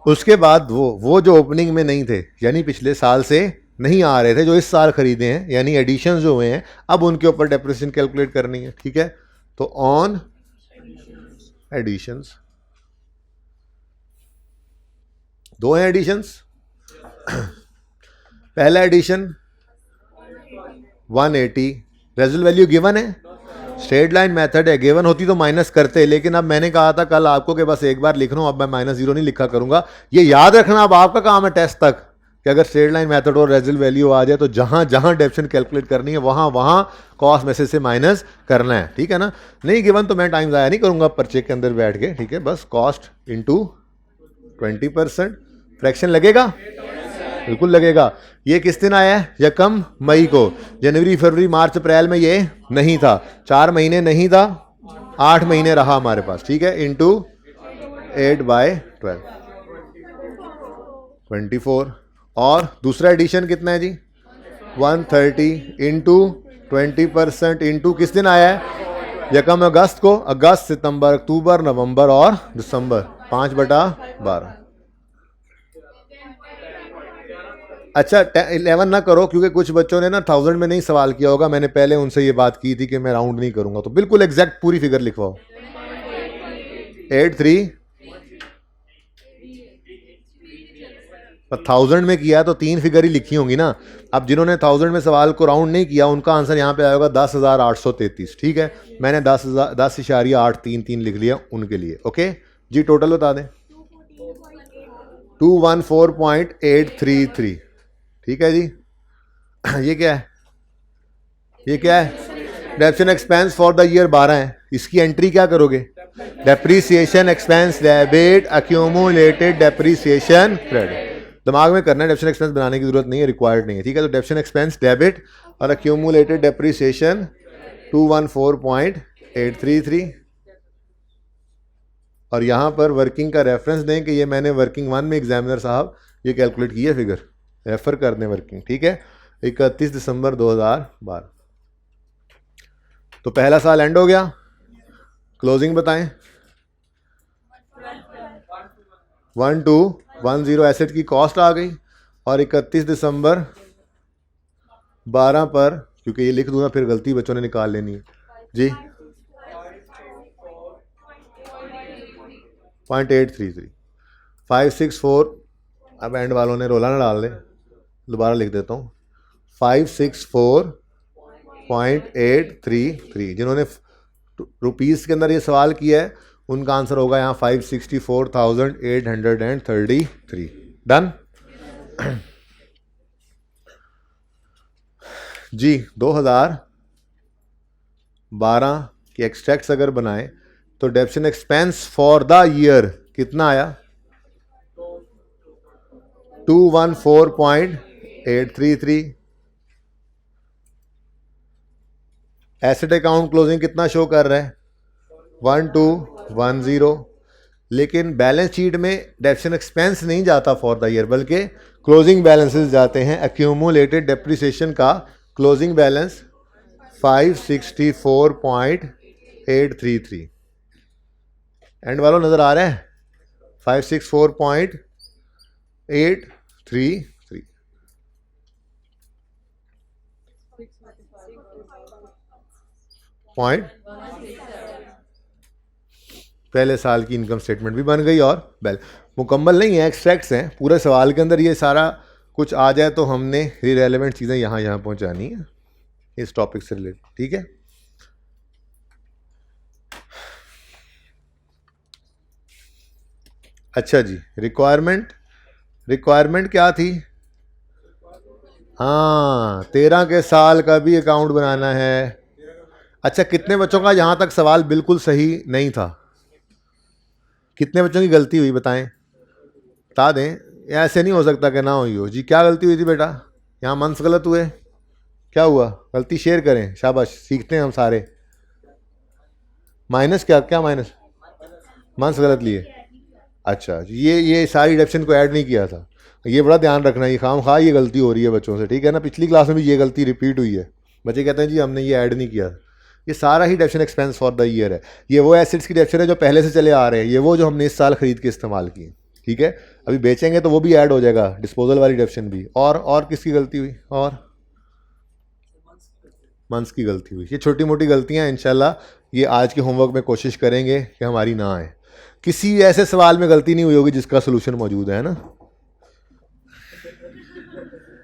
उसके बाद वो जो ओपनिंग में नहीं थे, यानी पिछले साल से नहीं आ रहे थे, जो इस साल खरीदे हैं, यानी एडिशन जो हुए हैं, अब उनके ऊपर डेप्रिसिएशन कैलकुलेट करनी है। ठीक है, तो ऑन एडिशंस, दो हैं एडिशंस। पहला एडिशन 180, रेजल वैल्यू गिवन है, स्ट्रेट लाइन मेथड है, गिवन होती तो माइनस करते, लेकिन अब मैंने कहा था कल आपको कि बस एक बार लिख रहा हूं, अब मैं -0 नहीं लिखा करूंगा। ये याद रखना अब आपका काम है टेस्ट तक, कि अगर स्ट्रेट लाइन मेथड और रेजल वैल्यू आ जाए तो जहां जहां डेप्शन कैलकुलेट करनी है वहां वहां कॉस्ट मैसेज से माइनस करना है। ठीक है ना, नहीं गिवन तो मैं टाइम ज़ाया नहीं करूंगा पर्चे के अंदर बैठ के। ठीक है, बस कॉस्ट इंटू 20%, फ्रैक्शन लगेगा, बिल्कुल लगेगा। ये किस दिन आया है, यकम मई को। जनवरी फरवरी मार्च अप्रैल में ये नहीं था, 4 महीने नहीं था, 8 महीने रहा हमारे पास। ठीक है, इंटू 8/12, 24। और दूसरा एडिशन कितना है जी, 130 इंटू 20% इंटू किस दिन आया है, यकम अगस्त को। अगस्त, सितंबर, अक्टूबर, नवंबर और दिसंबर, 5/12। अच्छा, 11 ना करो, क्योंकि कुछ बच्चों ने ना 1000 में नहीं सवाल किया होगा। मैंने पहले उनसे ये बात की थी कि मैं राउंड नहीं करूंगा, तो बिल्कुल एग्जैक्ट पूरी फिगर लिखवाओ। 83, 1000 में किया है तो 3 फिगर ही लिखी होंगी ना। अब जिन्होंने 1000 में सवाल को राउंड नहीं किया, उनका आंसर यहाँ पे आएगा 10,833। ठीक है, मैंने 10,833 लिख लिया उनके लिए। ओके जी, टोटल बता दें, 214.833। ठीक है जी। ये क्या है, ये क्या है, depreciation expense for the year 12 है। इसकी एंट्री क्या करोगे, depreciation expense debit, accumulated depreciation credit. दिमाग में करना है, डेप्रिसिएशन एक्सपेंस बनाने की जरूरत नहीं है, रिक्वायर्ड नहीं है। ठीक है, तो डेप्रिसिएशन एक्सपेंस डेबिट और अक्यूमुलेटेड डेप्रीसिएशन 214.833। और यहां पर वर्किंग का रेफरेंस दें कि ये मैंने वर्किंग 1 में एग्जामिनर साहब ये कैलकुलेट की है फिगर, रेफर कर दें वर्किंग। ठीक है, 31 दिसंबर 2012। तो पहला साल एंड हो गया, क्लोजिंग बताएं। 1210 एसेट की कॉस्ट आ गई, और 31 दिसंबर 12 पर, क्योंकि ये लिख दूंगा फिर गलती बच्चों ने निकाल लेनी है जी, 0.833, 564। अब एंड वालों ने रोला ना डाल दे, दोबारा लिख देता हूँ, 564.833। जिन्होंने रुपीस के अंदर ये सवाल किया है उनका आंसर होगा यहाँ 564,833। डन जी। 2012 के एक्सट्रैक्ट्स अगर बनाए तो depreciation expense for the year कितना आया, 214.833। एसेट अकाउंट क्लोजिंग कितना शो कर रहा है, 1210। लेकिन बैलेंस शीट में डेप्रिसिएशन एक्सपेंस नहीं जाता फॉर द ईयर, बल्कि क्लोजिंग बैलेंसेस जाते हैं। एक्यूमुलेटेड डेप्रिसिएशन का क्लोजिंग बैलेंस 564.833। एंड वालों नजर आ रहा है 564.833 पॉइंट। पहले साल की इनकम स्टेटमेंट भी बन गई और मुकम्मल नहीं है, एक्सट्रैक्ट्स हैं। पूरे सवाल के अंदर ये सारा कुछ आ जाए तो हमने रिलेवेंट चीज़ें यहाँ पहुँचानी है इस टॉपिक से रिलेटेड, ठीक है। अच्छा जी, रिक्वायरमेंट क्या थी? हाँ, 13 के साल का भी अकाउंट बनाना है। अच्छा, कितने बच्चों का यहाँ तक सवाल बिल्कुल सही नहीं था? कितने बच्चों की गलती हुई बताएं, बता दें। ऐसे नहीं हो सकता कि ना हुई हो जी। क्या गलती हुई थी बेटा? यहाँ मंस गलत हुए? क्या हुआ? गलती शेयर करें, शाबाश, सीखते हैं हम सारे। माइनस क्या माइनस? मंस गलत लिए। अच्छा, ये सारी डिडक्शन को ऐड नहीं किया था। ये बड़ा ध्यान रखना, ये खामखा ये गलती हो रही है बच्चों से, ठीक है ना। पिछली क्लास में भी ये गलती रिपीट हुई है। बच्चे कहते हैं जी हमने ये ऐड नहीं किया। ये सारा ही deduction expense for the year है। ये वो एसेट्स की डिडक्शन है जो पहले से चले आ रहे हैं, ये वो जो हमने इस साल खरीद के इस्तेमाल किए, ठीक है। अभी बेचेंगे तो वो भी ऐड हो जाएगा, डिस्पोजल वाली डिडक्शन भी। और किसकी गलती हुई? और मंथ्स की गलती हुई। ये छोटी मोटी गलतियां इंशाल्लाह ये आज के होमवर्क में कोशिश करेंगे कि हमारी ना आए। किसी ऐसे सवाल में गलती नहीं हुई होगी जिसका सोल्यूशन मौजूद है ना।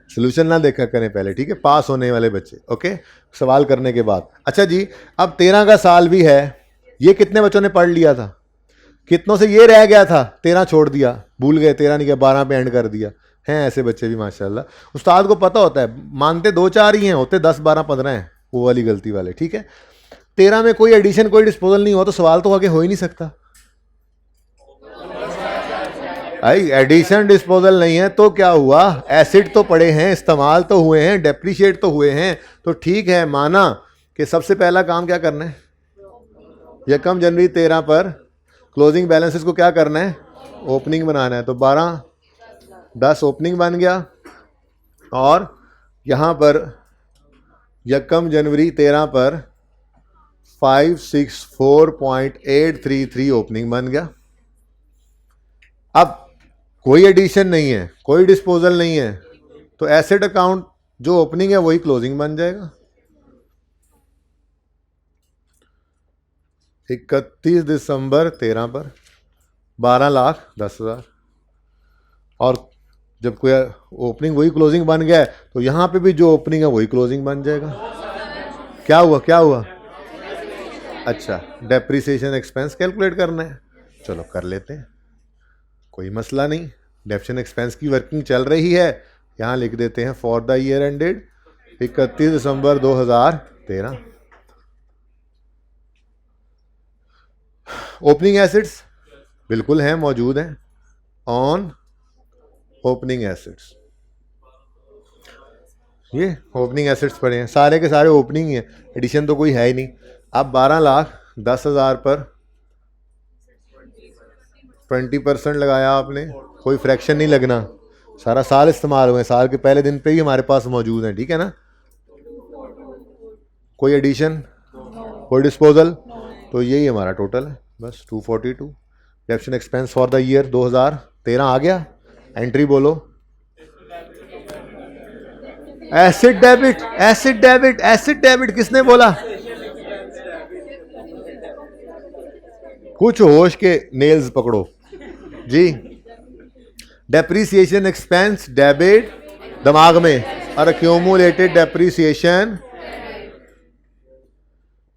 सोल्यूशन ना देखा करें पहले, ठीक है, पास होने वाले बच्चे, ओके, सवाल करने के बाद। अच्छा जी, अब 13 का साल भी है। ये कितने बच्चों ने पढ़ लिया था? कितनों से ये रह गया था, 13 छोड़ दिया, भूल गए, 13 नहीं किया, 12 पे एंड कर दिया? हैं ऐसे बच्चे भी माशाल्लाह। उस्ताद को पता होता है, मानते 2-4 ही हैं, होते 10, 12, 15 हैं वो वाली गलती वाले, ठीक है। 13 में कोई एडिशन कोई डिस्पोजल नहीं हुआ तो सवाल तो आगे हो ही नहीं सकता। भाई एडिशन डिस्पोजल नहीं है तो क्या हुआ? एसिड तो पड़े हैं, इस्तेमाल तो हुए हैं, डेप्रीशिएट तो हुए हैं, तो ठीक है, माना कि सबसे पहला काम क्या करना है? यकम जनवरी 13 पर क्लोजिंग बैलेंसेस को क्या करना है? ओपनिंग बनाना है। तो 12-10 ओपनिंग बन गया, और यहाँ पर यकम जनवरी 13 पर 564.833 ओपनिंग बन गया। अब कोई एडिशन नहीं है, कोई डिस्पोजल नहीं है, तो एसेट अकाउंट जो ओपनिंग है वही क्लोजिंग बन जाएगा। 31 दिसंबर 13 पर 12,10,000, और जब कोई ओपनिंग वही क्लोजिंग बन गया है तो यहाँ पे भी जो ओपनिंग है वही क्लोजिंग बन जाएगा। क्या हुआ? अच्छा, डेप्रिसिएशन एक्सपेंस कैलकुलेट करना है, चलो कर लेते हैं, कोई मसला नहीं। डेप्रिसिएशन एक्सपेंस की वर्किंग चल रही है, यहाँ लिख देते हैं for the year ended 31 December 2013। Opening assets बिल्कुल हैं, मौजूद हैं ऑन ओपनिंग एसेट्स। ये ओपनिंग एसेट्स पड़े हैं, सारे के सारे ओपनिंग ही हैं, एडिशन तो कोई है ही नहीं। अब 12,10,000 पर 20% लगाया आपने, कोई फ्रैक्शन नहीं लगना, सारा साल इस्तेमाल हुए, साल के पहले दिन पे ही हमारे पास मौजूद हैं, ठीक है ना। कोई एडिशन, कोई डिस्पोजल, तो यही हमारा टोटल है बस 242। Depreciation expense for the year 2013 आ गया। एंट्री बोलो। एसिड डेबिट किसने बोला? कुछ होश के नेल्स पकड़ो जी। डेप्रीसिएशन एक्सपेंस डेबिट दिमाग में, और एक्यूमुलेटेड डेप्रीसिएशन,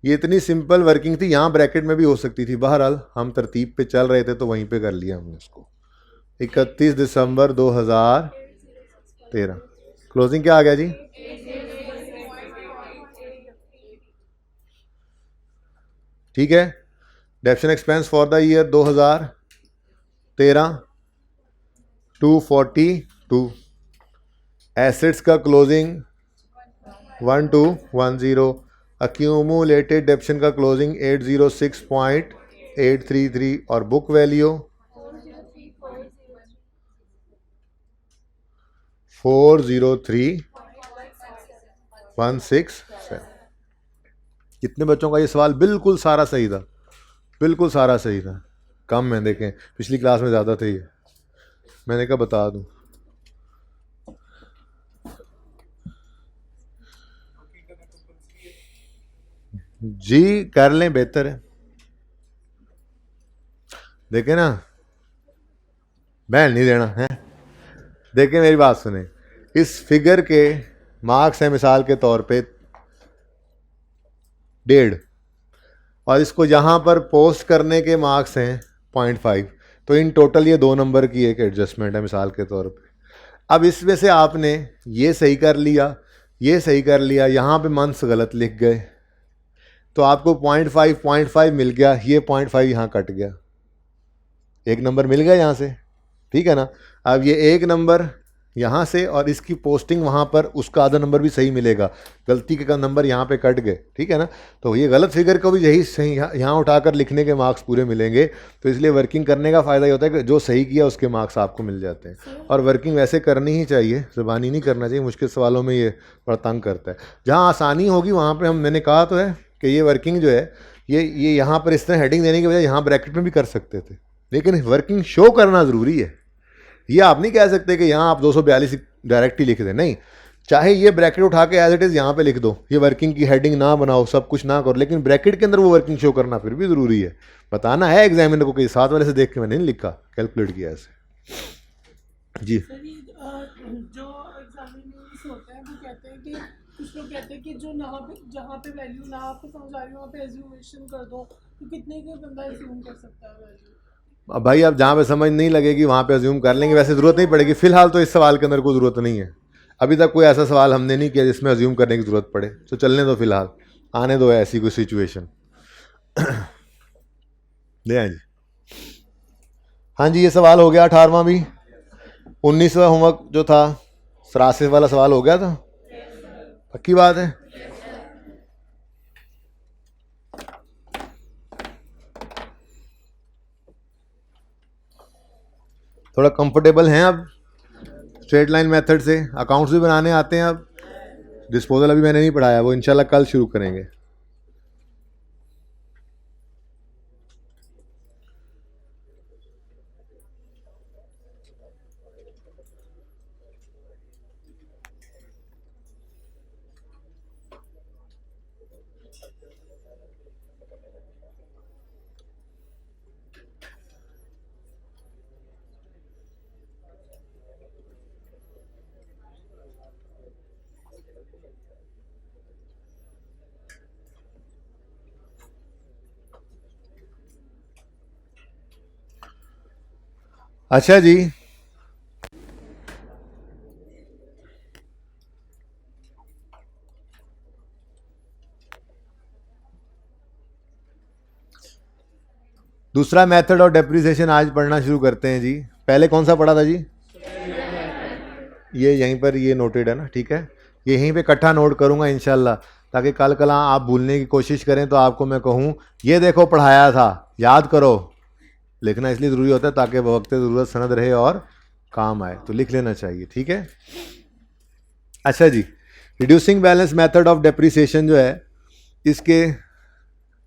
ये इतनी सिंपल वर्किंग थी, यहां ब्रैकेट में भी हो सकती थी, बहरहाल हम तरतीब पे चल रहे थे तो वहीं पे कर लिया हमने इसको। 31 दिसंबर 2013 क्लोजिंग क्या आ गया जी? ठीक है। Depreciation expense for the year 2013 242। Assets का क्लोजिंग 1210। एक्यूमुलेटेड डेप्रिसिएशन का क्लोजिंग 806.833, और बुक वैल्यू 403.167। कितने बच्चों का ये सवाल बिल्कुल सारा सही था, बिल्कुल सारा सही था। कम है, देखें पिछली क्लास में ज़्यादा थे ये, मैंने कहा बता दूं। जी कर लें, बेहतर है। देखें ना, मैं नहीं देना है। देखें मेरी बात सुने, इस फिगर के मार्क्स हैं मिसाल के तौर पे 1.5, और इसको यहाँ पर पोस्ट करने के मार्क्स हैं 0.5, तो इन टोटल ये 2 नंबर की एक एडजस्टमेंट है मिसाल के तौर पे। अब इसमें से आपने ये सही कर लिया, ये सही कर लिया, यहाँ पे मंथ्स गलत लिख गए, तो आपको 0.5 मिल गया, ये 0.5 यहाँ कट गया, 1 नंबर मिल गया यहाँ से, ठीक है ना। अब ये 1 नंबर यहाँ से और इसकी पोस्टिंग वहाँ पर, उसका आधा नंबर भी सही मिलेगा, गलती के नंबर यहाँ पे कट गए, ठीक है ना। तो ये गलत फिगर को भी यही सही यहाँ उठाकर लिखने के मार्क्स पूरे मिलेंगे। तो इसलिए वर्किंग करने का फ़ायदा ये होता है कि जो सही किया उसके मार्क्स आपको मिल जाते हैं। और वर्किंग वैसे करनी ही चाहिए, ज़बानी नहीं करना चाहिए, मुश्किल सवालों में ये बड़ा तंग करता है। जहाँ आसानी होगी वहाँ पर मैंने कहा तो है कि ये वर्किंग जो है ये यहाँ पर इस तरह हेडिंग देने की बजाय यहाँ ब्रैकेट में भी कर सकते थे, लेकिन वर्किंग शो करना ज़रूरी है। ये आप नहीं कह सकते कि यहाँ आप 242 डायरेक्ट ही लिख दें, नहीं, चाहे ये ब्रैकेट उठा के एज इट इज़ यहाँ पे लिख दो, ये वर्किंग की हेडिंग ना बनाओ, सब कुछ ना करो, लेकिन ब्रैकेट के अंदर वो वर्किंग शो करना फिर भी ज़रूरी है। बताना है एग्जामिनर को कि साथ वाले से देख के मैंने नहीं लिखा, कैलकुलेट किया ऐसे। जी
जो एग्जामिनर्स होते हैं वो कहते हैं कि कुछ लोग कहते हैं कि जो जहाँ पे वैल्यू ना आपको समझ आ रही हो वहाँ पे एज्यूमेशन कर दो, तो कितने का बंदा एज्यूम कर सकता है वैल्यू?
अब भाई आप जहाँ पे समझ नहीं लगेगी वहाँ पे अज्यूम कर लेंगे, वैसे ज़रूरत नहीं पड़ेगी। फिलहाल तो इस सवाल के अंदर कोई ज़रूरत नहीं है, अभी तक कोई ऐसा सवाल हमने नहीं किया जिसमें अज्यूम करने की ज़रूरत पड़े, तो चलने दो, फिलहाल आने दो ऐसी कोई सिचुएशन। ले आए जी। हाँ जी, ये सवाल हो गया 18वां भी। 19वां होमवर्क जो था सरासिस वाला सवाल हो गया था, पक्की बात है। थोड़ा कंफर्टेबल हैं अब स्ट्रेट लाइन मेथड से, अकाउंट्स भी बनाने आते हैं अब। डिस्पोजल अभी मैंने नहीं पढ़ाया, वो इंशाल्लाह कल शुरू करेंगे। अच्छा जी, दूसरा मेथड ऑफ डेप्रिसिएशन आज पढ़ना शुरू करते हैं जी। पहले कौन सा पढ़ा था जी? ये यहीं पर ये नोटेड है ना, ठीक है। ये यहीं पे इकट्ठा नोट करूंगा इंशाल्लाह, ताकि कल कल आप भूलने की कोशिश करें तो आपको मैं कहूँ ये देखो पढ़ाया था, याद करो। लिखना इसलिए ज़रूरी होता है ताकि वक्त ज़रूरत सनद रहे और काम आए, तो लिख लेना चाहिए, ठीक है। अच्छा जी, reducing balance method of depreciation जो है, इसके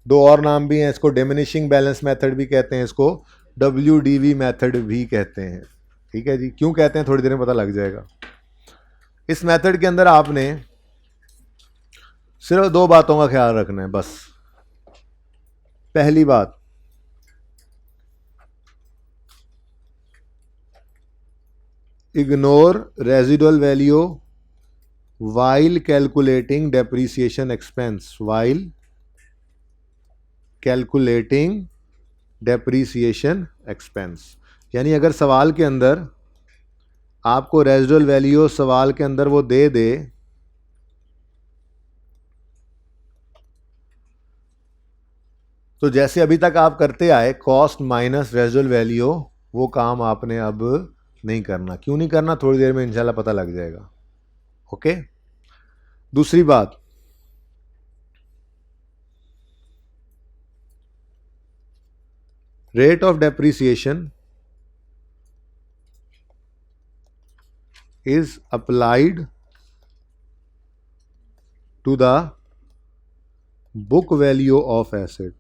2 और नाम भी हैं। इसको डिमिनिशिंग बैलेंस मेथड भी कहते हैं, इसको WDV मेथड भी कहते हैं, ठीक है जी। क्यों कहते हैं थोड़ी देर में पता लग जाएगा। इस मेथड के अंदर आपने सिर्फ 2 बातों का ख्याल रखना है बस। पहली बात, ignore residual value while calculating depreciation expense, while calculating depreciation expense। यानी अगर सवाल के अंदर आपको रेजिडुअल वैल्यू सवाल के अंदर वो दे दे, तो जैसे अभी तक आप करते आए कॉस्ट माइनस रेजिडुअल वैल्यू, वो काम आपने अब नहीं करना। क्यों नहीं करना, थोड़ी देर में इंशाल्लाह पता लग जाएगा, ओके। दूसरी बात, rate of depreciation is applied to the book value of asset.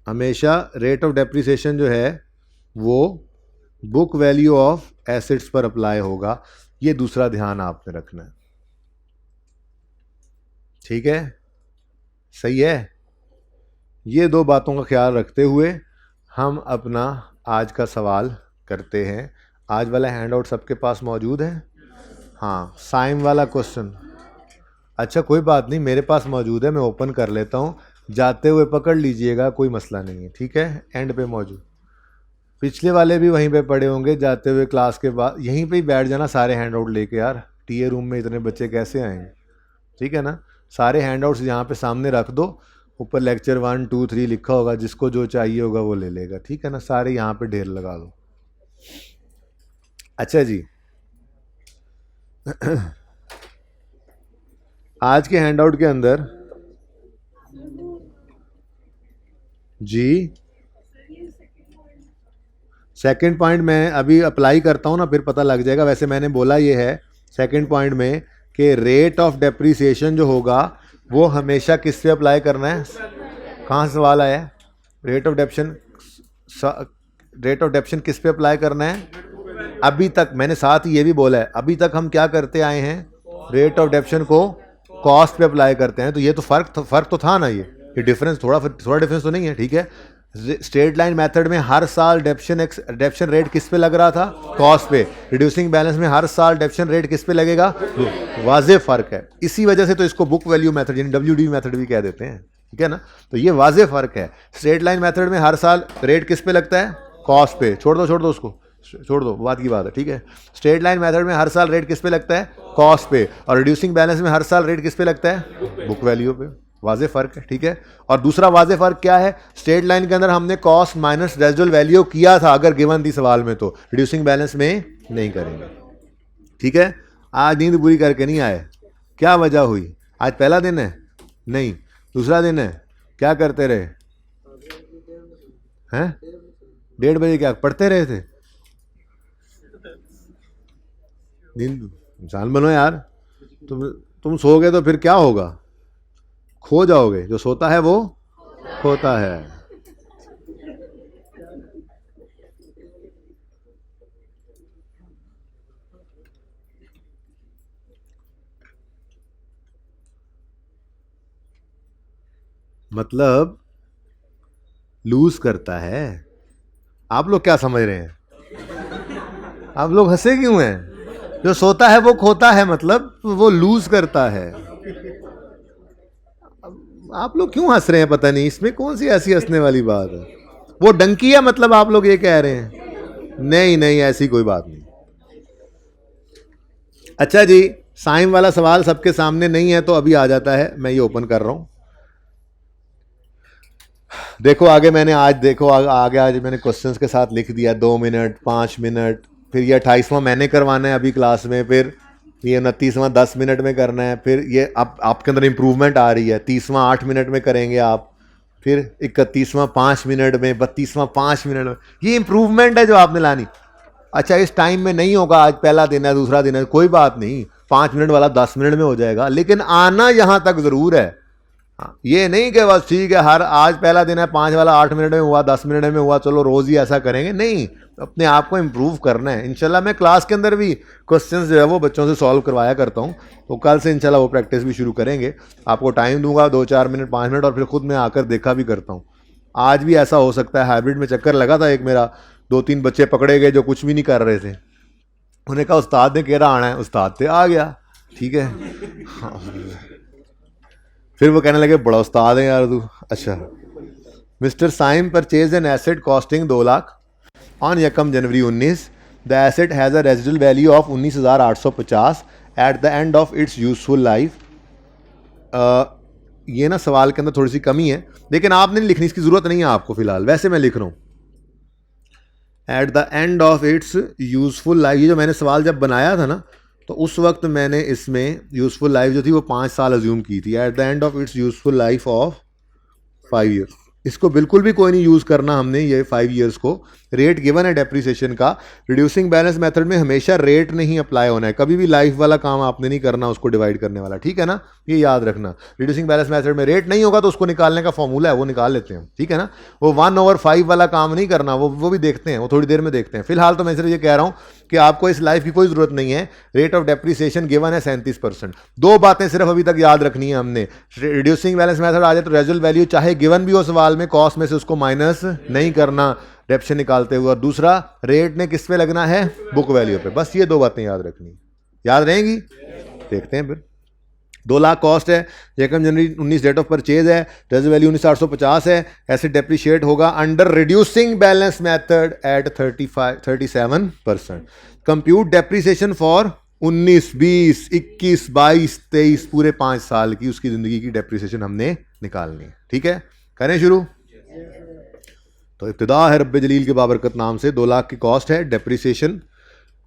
हमेशा रेट ऑफ डेप्रिसिएशन जो है वो बुक वैल्यू ऑफ एसेट्स पर अप्लाई होगा। ये दूसरा ध्यान आपने रखना है, ठीक है, सही है। ये दो बातों का ख्याल रखते हुए हम अपना आज का सवाल करते हैं। आज वाला हैंड आउट सबके पास मौजूद है? हाँ, साइम वाला क्वेश्चन, अच्छा कोई बात नहीं, मेरे पास मौजूद है, मैं ओपन कर लेता हूँ, जाते हुए पकड़ लीजिएगा, कोई मसला नहीं है, ठीक है, एंड पे मौजूद। पिछले वाले भी वहीं पे पड़े होंगे, जाते हुए क्लास के बाद यहीं पे ही बैठ जाना सारे हैंड आउट लेके। यार टीए रूम में इतने बच्चे कैसे आएंगे, ठीक है ना। सारे हैंड आउट्स यहाँ पे सामने रख दो, ऊपर लेक्चर 1 2 3 लिखा होगा, जिसको जो चाहिए होगा वो ले लेगा, ठीक है ना। सारे यहाँ पे ढेर लगा दो। अच्छा जी आज के हैंड आउट के अंदर जी सेकंड पॉइंट मैं अभी अप्लाई करता हूँ ना, फिर पता लग जाएगा। वैसे मैंने बोला ये है सेकंड पॉइंट में कि रेट ऑफ डेप्रिसिएशन जो होगा वो हमेशा किस पे अप्लाई करना है। कहाँ से सवाल आया है? रेट ऑफ डेप्शन किस पे अप्लाई करना है? अभी तक मैंने साथ ही ये भी बोला है, अभी तक हम क्या करते आए हैं, रेट ऑफ डेप्शन को कॉस्ट पे अप्लाई करते हैं। तो ये तो फर्क तो था ना, ये डिफरेंस थोड़ा डिफरेंस तो नहीं है, ठीक है। स्ट्रेट लाइन मेथड में हर साल डेप्शन रेट किस पे लग रहा था? कॉस्ट पे। रिड्यूसिंग बैलेंस में हर साल डेप्शन रेट किस पे लगेगा? वाज़ेह फ़र्क है। इसी वजह से तो इसको बुक वैल्यू मेथड यानी WD मेथड भी कह देते हैं, ठीक है ना। तो ये वाज़ेह फ़र्क है। स्ट्रेट लाइन मेथड में हर साल रेट किस पे लगता है? कॉस्ट पे। छोड़ दो उसको, छोड़ दो, बात की बात है, ठीक है। स्ट्रेट लाइन मेथड में हर साल रेट किस पे लगता है? कॉस्ट पे। और रिड्यूसिंग बैलेंस में हर साल रेट किस पे लगता है? बुक वैल्यू पे। वाज़ेह फ़र्क है, ठीक है। और दूसरा वाज़ेह फ़र्क क्या है? स्ट्रेट लाइन के अंदर हमने कॉस्ट माइनस रेजिडुअल वैल्यू किया था अगर गिवन थी सवाल में, तो रिड्यूसिंग बैलेंस में नहीं करेंगे, ठीक है। आज नींद पूरी करके नहीं आए, क्या वजह हुई? आज पहला दिन है? नहीं, दूसरा दिन है, क्या करते रहे हैं? 1:30 बजे क्या पढ़ते रहे थे? नींद इंसान बनो यार। तुम सो गए तो फिर क्या होगा? खो जाओगे। जो सोता है वो खोता है। मतलब लूज करता है। आप लोग क्या समझ रहे हैं? आप लोग हंसे क्यों हैं? जो सोता है वो खोता है, मतलब वो लूज करता है। आप लोग क्यों हंस रहे हैं? पता नहीं, इसमें कौन सी ऐसी हंसने वाली बात है? वो डंकी है, मतलब आप लोग ये कह रहे हैं? नहीं, ऐसी कोई बात नहीं। अच्छा जी, साइम वाला सवाल सबके सामने नहीं है तो अभी आ जाता है, मैं ये ओपन कर रहा हूं। देखो आगे मैंने आज मैंने क्वेश्चंस के साथ लिख दिया 2 मिनट 5 मिनट, फिर ये 28वां मैंने करवाना है अभी क्लास में, फिर ये 29वां 10 मिनट में करना है, फिर ये अब आपके अंदर इंप्रूवमेंट आ रही है, 30वां 8 मिनट में करेंगे आप, फिर 31वां 5 मिनट में, 32वां 5 मिनट में। ये इंप्रूवमेंट है जो आपने लानी। अच्छा इस टाइम में नहीं होगा, आज पहला दिन है, दूसरा दिन है, कोई बात नहीं, 5 मिनट वाला 10 मिनट में हो जाएगा, लेकिन आना यहाँ तक ज़रूर है। हाँ, ये नहीं कि बस ठीक है हर आज पहला दिन है 5 वाला 8 मिनट में हुआ 10 मिनट में हुआ, चलो रोज़ ही ऐसा करेंगे, नहीं, अपने आप को इम्प्रूव करना है। इंशाल्लाह मैं क्लास के अंदर भी क्वेश्चंस जो है वो बच्चों से सॉल्व करवाया करता हूँ, तो कल से इंशाल्लाह वो प्रैक्टिस भी शुरू करेंगे। आपको टाइम दूंगा 2-4 मिनट 5 मिनट, और फिर खुद मैं आकर देखा भी करता हूँ। आज भी ऐसा हो सकता है, हाइब्रिड में चक्कर लगा था एक मेरा, 2-3 बच्चे पकड़े गए जो कुछ भी नहीं कर रहे थे, उन्हें कहा उस्ताद ने कह रहा आना है, उस्ताद थे आ गया, ठीक है। हाँ। फिर वो कहने लगे बड़ा उस्ताद है यार तू। अच्छा, mister Saim purchase an asset costing 2 lakh on 1 January 19। The asset has a residual value of 19,850 at the end of its useful life. ये ना सवाल के अंदर थोड़ी सी कमी है, लेकिन आपने नहीं लिखनी, इसकी ज़रूरत नहीं है आपको फ़िलहाल, वैसे मैं लिख रहा हूँ eight the end of its useful life. ये जो मैंने सवाल जब बनाया था ना, तो उस वक्त मैंने इसमें यूजफुल लाइफ जो थी वो 5 साल अज्यूम की थी। Eight the end of its useful life of 5 years, इसको बिल्कुल भी कोई नहीं यूज़ करना हमने ये 5 ईयर्स को। रेट गिवन है डेप्रिसिएशन का। रिड्यूसिंग बैलेंस मेथड में हमेशा रेट नहीं अप्लाई होना है, कभी भी लाइफ वाला काम आपने नहीं करना उसको डिवाइड करने वाला, ठीक है ना, ये याद रखना। रिड्यूसिंग बैलेंस मेथड में रेट नहीं होगा तो उसको निकालने का फॉर्मूला है, वो निकाल लेते हैं, ठीक है ना। वो 1/5 वाला काम नहीं करना, वो भी देखते हैं, वो थोड़ी देर में देखते हैं। फिलहाल तो मैं सिर्फ ये कह रहा हूँ कि आपको इस लाइफ की कोई ज़रूरत नहीं है। रेट ऑफ डेप्रिसिएशन गिवन है 37%। 2 बातें सिर्फ अभी तक याद रखनी है हमने। रिड्यूसिंग बैलेंस मेथड आ जाए तो रेजुअल वैल्यू चाहे गिवन भी हो सवाल में, कॉस्ट में से उसको माइनस नहीं करना डेप्शन निकालते हुए, और दूसरा रेट ने किस पे लगना है, बुक वैल्यू पे। बस ये 2 बातें याद रखनी, याद रहेंगी। देखते हैं फिर। 2 लाख कॉस्ट है, यकम जनवरी 19 डेट ऑफ परचेज है, रेजुअल वैल्यू 19,850 है, ऐसे डेप्रिशिएट होगा under reducing balance method at 37%। Compute depreciation for 19, 20, 21, 22, 23 पूरे 5 साल की उसकी ज़िंदगी की डेप्रिसिएशन हमने निकालनी है, ठीक है। करें शुरू। तो इब्तिदा है रब्बे जलील के बाबरकत नाम से। 2 लाख की कॉस्ट है डेप्रिसिएशन,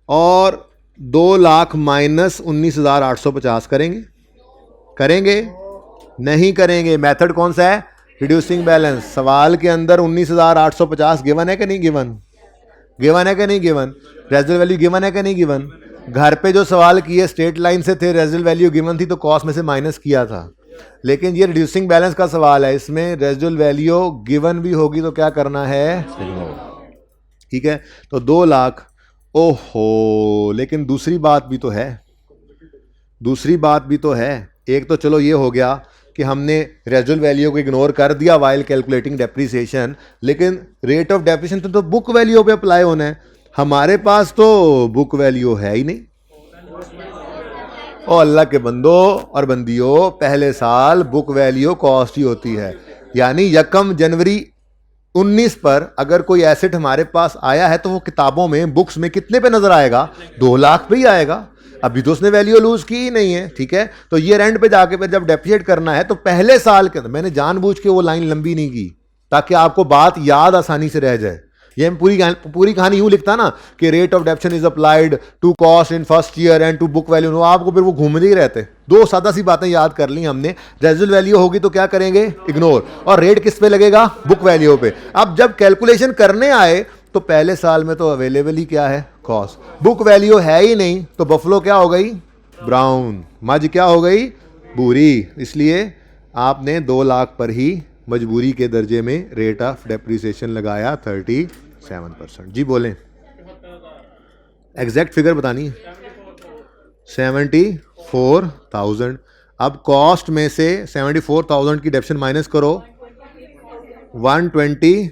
और 2 लाख माइनस 19,850 करेंगे नहीं करेंगे। मेथड कौन सा है, रिड्यूसिंग बैलेंस। सवाल के अंदर 19,850 गिवन है कि नहीं गिवन, गिवन है कि नहीं गिवन, रेजुअल वैल्यू गिवन है कि नहीं गिवन। घर पे जो सवाल किए स्ट्रेट लाइन से थे, रेजुअल वैल्यू गिवन थी तो कॉस्ट में से माइनस किया था। लेकिन ये रिड्यूसिंग बैलेंस का सवाल है, इसमें रेजुअल वैल्यू गिवन भी होगी तो क्या करना है, ठीक है। तो 2 लाख, ओहो, लेकिन दूसरी बात भी तो है, दूसरी बात भी तो है। एक तो चलो ये हो गया कि हमने रेजुअल वैल्यू को इग्नोर कर दिया वाइल कैलकुलेटिंग डेप्रिसिएशन, लेकिन रेट ऑफ डेप्रिसिएशन तो बुक वैल्यू पे अप्लाई होना है। हमारे पास तो बुक वैल्यू है ही नहीं। ओ अल्लाह के बंदो और बंदियों, पहले साल बुक वैल्यू कॉस्ट ही होती है। यानी यकम जनवरी 19 पर अगर कोई एसेट हमारे पास आया है तो वो किताबों में, बुक्स में कितने पे नजर आएगा, 2 लाख पे ही आएगा। अभी तो उसने वैल्यू लूज की ही नहीं है, ठीक है। तो ये एंड पे जाके फिर जब डेप्रिशिएट करना है तो पहले साल के अंदर, मैंने जानबूझ के वो लाइन लंबी नहीं की ताकि आपको बात याद आसानी से रह जाए। ये हम पूरी कहानी यूं लिखता ना कि rate of depreciation is applied to cost in first year and to book value, आपको फिर वो घूमते ही रहते। 2 सादा सी बातें याद कर ली हमने। रेजुअल वैल्यू होगी तो क्या करेंगे, इग्नोर, और रेट किस पे लगेगा, बुक वैल्यू पे। अब जब कैलकुलेशन करने आए तो पहले साल में तो अवेलेबल ही क्या है, कॉस्ट। बुक वैल्यू है ही नहीं तो बफलो क्या हो गई, ब्राउन। मज क्या हो गई, भूरी। इसलिए आपने 2 लाख पर ही मजबूरी के दर्जे में रेट ऑफ डेप्रिसिएशन लगाया 37%। जी बोलें, एग्जैक्ट फिगर बतानी है, 74,000। अब कॉस्ट में से 74,000 की डेप्शन माइनस करो, 120,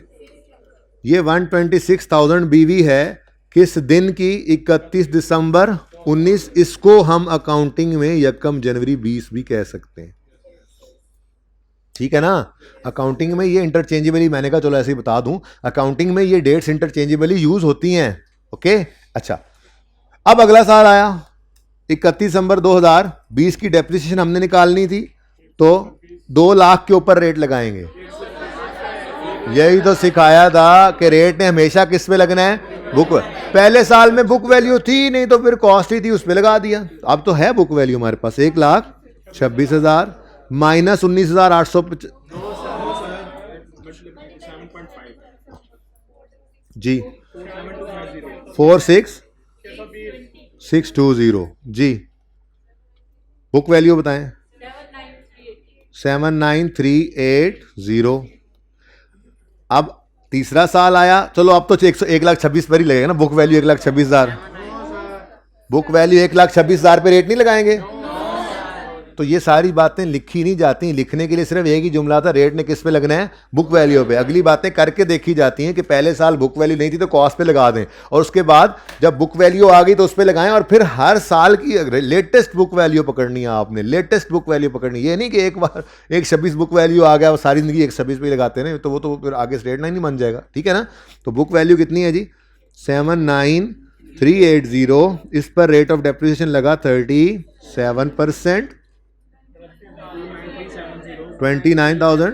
ये 126,000 बीवी है किस दिन की, 31 दिसंबर 19। इसको हम अकाउंटिंग में यकम जनवरी 20 भी कह सकते हैं, ठीक है ना। अकाउंटिंग में ये इंटरचेंजेबली, मैंने कहा चलो ऐसे ही बता दूं, अकाउंटिंग में ये डेट्स इंटरचेंजेबली यूज होती हैं, ओके। अच्छा, अब अगला साल आया 31 दिसंबर 2020 की डेप्रिसिएशन हमने निकालनी थी तो 2 लाख के ऊपर रेट लगाएंगे। यही तो सिखाया था कि रेट ने हमेशा किस पे लगना है, बुक। पहले साल में बुक वैल्यू थी नहीं तो फिर कॉस्ट ही थी, उस पे लगा दिया। अब तो है बुक वैल्यू हमारे पास, 1,26,000 माइनस 19,850 जी, 46,620 जी। बुक वैल्यू बताएं, 79,380। अब तीसरा साल आया, चलो अब तो 1,26,000 पर ही लगेगा ना, बुक वैल्यू 1,26,000, बुक वैल्यू 1,26,000 पे रेट नहीं लगाएंगे। तो ये सारी बातें लिखी नहीं जाती, लिखने के लिए सिर्फ एक ही जुमला था, रेट ने किस पे लगना है, बुक वैल्यू पे। अगली बातें करके देखी जाती हैं कि पहले साल बुक वैल्यू नहीं थी तो कॉस्ट पे लगा दें, और उसके बाद जब बुक वैल्यू आ गई तो उस पे लगाएं, और फिर हर साल की लेटेस्ट बुक वैल्यू पकड़नी है आपने, लेटेस्ट बुक वैल्यू पकड़नी। ये नहीं कि एक बार 1,26 बुक वैल्यू आ गया वो सारी जिंदगी 1,26 पे लगाते हैं, तो वो तो फिर आगे स्ट्रेट लाइन नहीं बन जाएगा, ठीक है ना। तो बुक वैल्यू कितनी है जी, 79,380। इस पर रेट ऑफ डेप्रिसिएशन लगा 37%, 29,000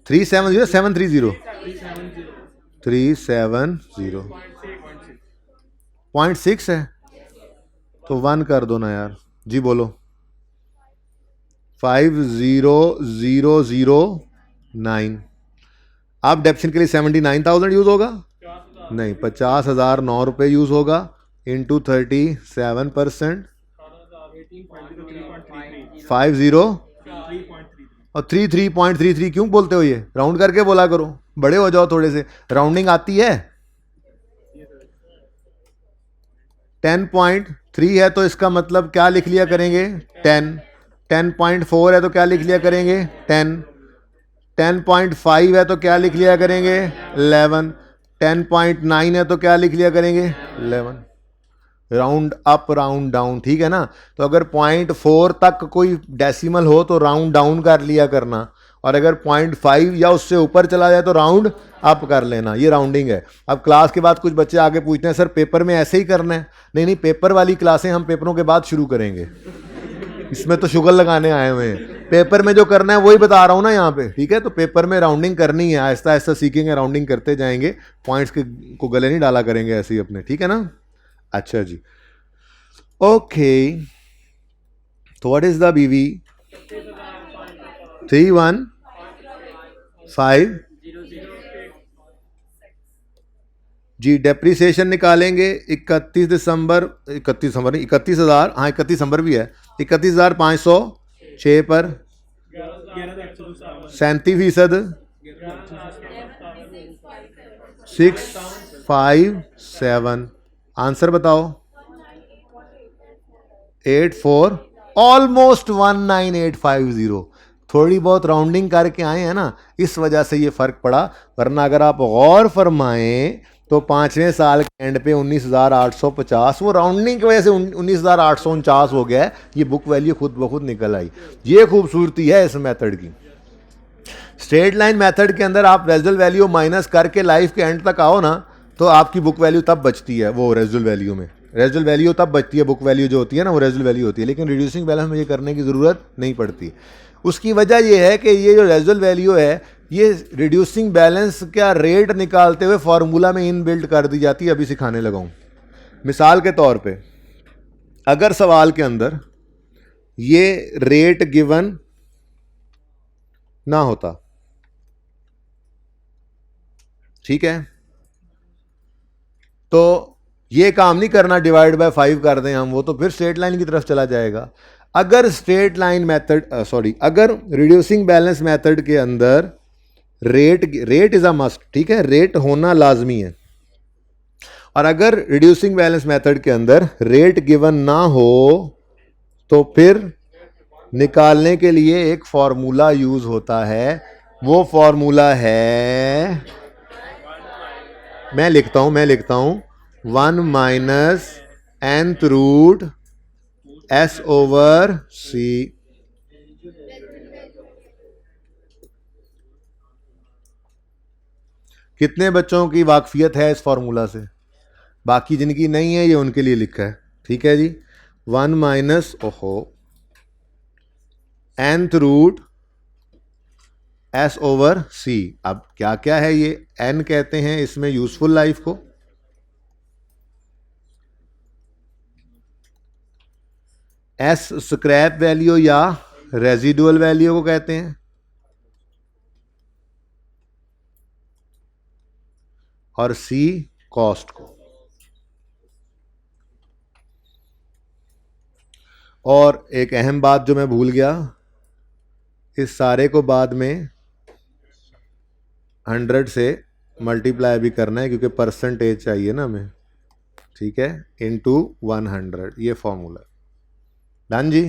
370 730 370 0.6 है तो 1 कर दो ना यार जी, बोलो 5000 9। अब डेप्शन के लिए 79,000 यूज़ होगा, नहीं 50,009 यूज़ होगा इंटू 37%, 50 और 33.33। क्यों बोलते हो ये? राउंड करके बोला करो, बड़े हो जाओ थोड़े से। राउंडिंग आती है? 10.3 है तो इसका मतलब क्या लिख लिया करेंगे? 10। 10.4 है तो क्या लिख लिया करेंगे? 10। 10.5 है तो क्या लिख लिया करेंगे? 11। 10.9 है तो क्या लिख लिया करेंगे? 11। राउंड अप राउंड डाउन, ठीक है ना? तो अगर 0.4 तक कोई डेसिमल हो तो राउंड डाउन कर लिया करना, और अगर 0.5 या उससे ऊपर चला जाए तो राउंड अप कर लेना। ये राउंडिंग है। अब क्लास के बाद कुछ बच्चे आगे पूछते हैं सर पेपर में ऐसे ही करना है? नहीं नहीं, पेपर वाली क्लासें हम पेपरों के बाद शुरू करेंगे, इसमें तो शुगर लगाने आए हुए हैं। पेपर में जो करना है वही बता रहा हूं ना यहाँ पे, ठीक है? तो पेपर में राउंडिंग करनी है, आहिस्ता आहिस्ता सीखेंगे, राउंडिंग करते जाएंगे, पॉइंट्स के को गले नहीं डाला करेंगे ऐसे ही अपने, ठीक है ना? अच्छा जी, ओके। तो व्हाट इज द बीवी? 315 जी। डेप्रीसिएशन निकालेंगे 31 दिसंबर, 31 दिसंबर नहीं, 31,000, हाँ 31 दिसंबर भी है, 31,506 पर 37%, 657। आंसर बताओ? 84, ऑलमोस्ट 19850। थोड़ी बहुत राउंडिंग करके आए हैं ना, इस वजह से ये फर्क पड़ा। वरना अगर आप गौर फरमाएं तो 5वें साल के एंड पे 19,850, वो राउंडिंग की वजह से 19,849 हो गया है। ये बुक वैल्यू खुद ब खुद निकल आई। ये खूबसूरती है इस मेथड की। स्ट्रेट लाइन मेथड के अंदर आप रेजिडुअल वैल्यू माइनस करके लाइफ के एंड तक आओ ना, तो आपकी बुक वैल्यू तब बचती है। वो रेजिडुअल वैल्यू में रेजिडुअल वैल्यू तब बचती है, बुक वैल्यू जो होती है ना वो रेजिडुअल वैल्यू होती है। लेकिन रिड्यूसिंग बैलेंस में ये करने की ज़रूरत नहीं पड़ती। उसकी वजह ये है कि ये जो रेजिडुअल वैल्यू है, ये रिड्यूसिंग बैलेंस का रेट निकालते हुए फॉर्मूला में इन बिल्ट कर दी जाती है। अभी सिखाने लगा हूँ। मिसाल के तौर पे अगर सवाल के अंदर ये रेट गिवन ना होता, ठीक है, तो ये काम नहीं करना डिवाइड बाय 5 कर दें हम, वो तो फिर स्ट्रेट लाइन की तरफ चला जाएगा। अगर स्ट्रेट लाइन मेथड अगर रिड्यूसिंग बैलेंस मेथड के अंदर रेट इज अ मस्ट, ठीक है, रेट होना लाजमी है। और अगर रिड्यूसिंग बैलेंस मेथड के अंदर रेट गिवन ना हो तो फिर निकालने के लिए एक फॉर्मूला यूज होता है। वो फॉर्मूला है, मैं लिखता हूं 1 minus nth root s over c। कितने बच्चों की वाकफियत है इस फॉर्मूला से? बाकी जिनकी नहीं है ये उनके लिए लिखा है, ठीक है जी। 1 minus nth root s over c। अब क्या क्या है ये? n कहते हैं इसमें यूजफुल लाइफ को, s स्क्रैप वैल्यू या रेजिडुअल वैल्यू को कहते हैं, और c कॉस्ट को। और एक अहम बात जो मैं भूल गया, इस सारे को बाद में 100 से मल्टीप्लाई भी करना है क्योंकि परसेंटेज चाहिए ना हमें, ठीक है, इनटू 100। ये फॉर्मूला डन जी।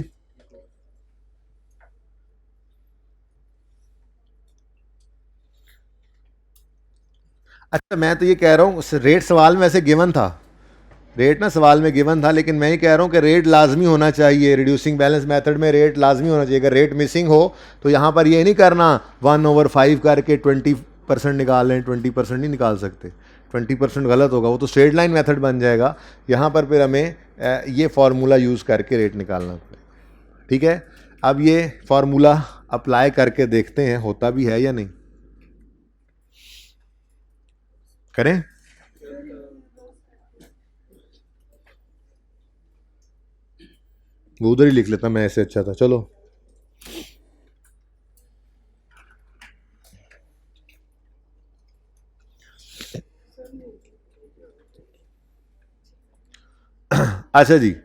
अच्छा, मैं तो ये कह रहा हूँ रेट सवाल में वैसे गिवन था, रेट ना सवाल में गिवन था, लेकिन मैं ये कह रहा हूँ कि रेट लाजमी होना चाहिए। रिड्यूसिंग बैलेंस मेथड में रेट लाजमी होना चाहिए। अगर रेट मिसिंग हो तो यहाँ पर ये नहीं करना 1/5 करके 20% निकाल लें, 20% नहीं निकाल सकते, 20% गलत होगा, वो तो स्ट्रेट लाइन मेथड बन जाएगा। यहाँ पर फिर हमें ये फार्मूला यूज़ करके रेट निकालना पड़ेगा, ठीक है। अब ये फार्मूला अप्लाई करके देखते हैं होता भी है या नहीं। करें? वो उधर ही लिख लेता मैं, ऐसे अच्छा था। चलो अच्छा जी,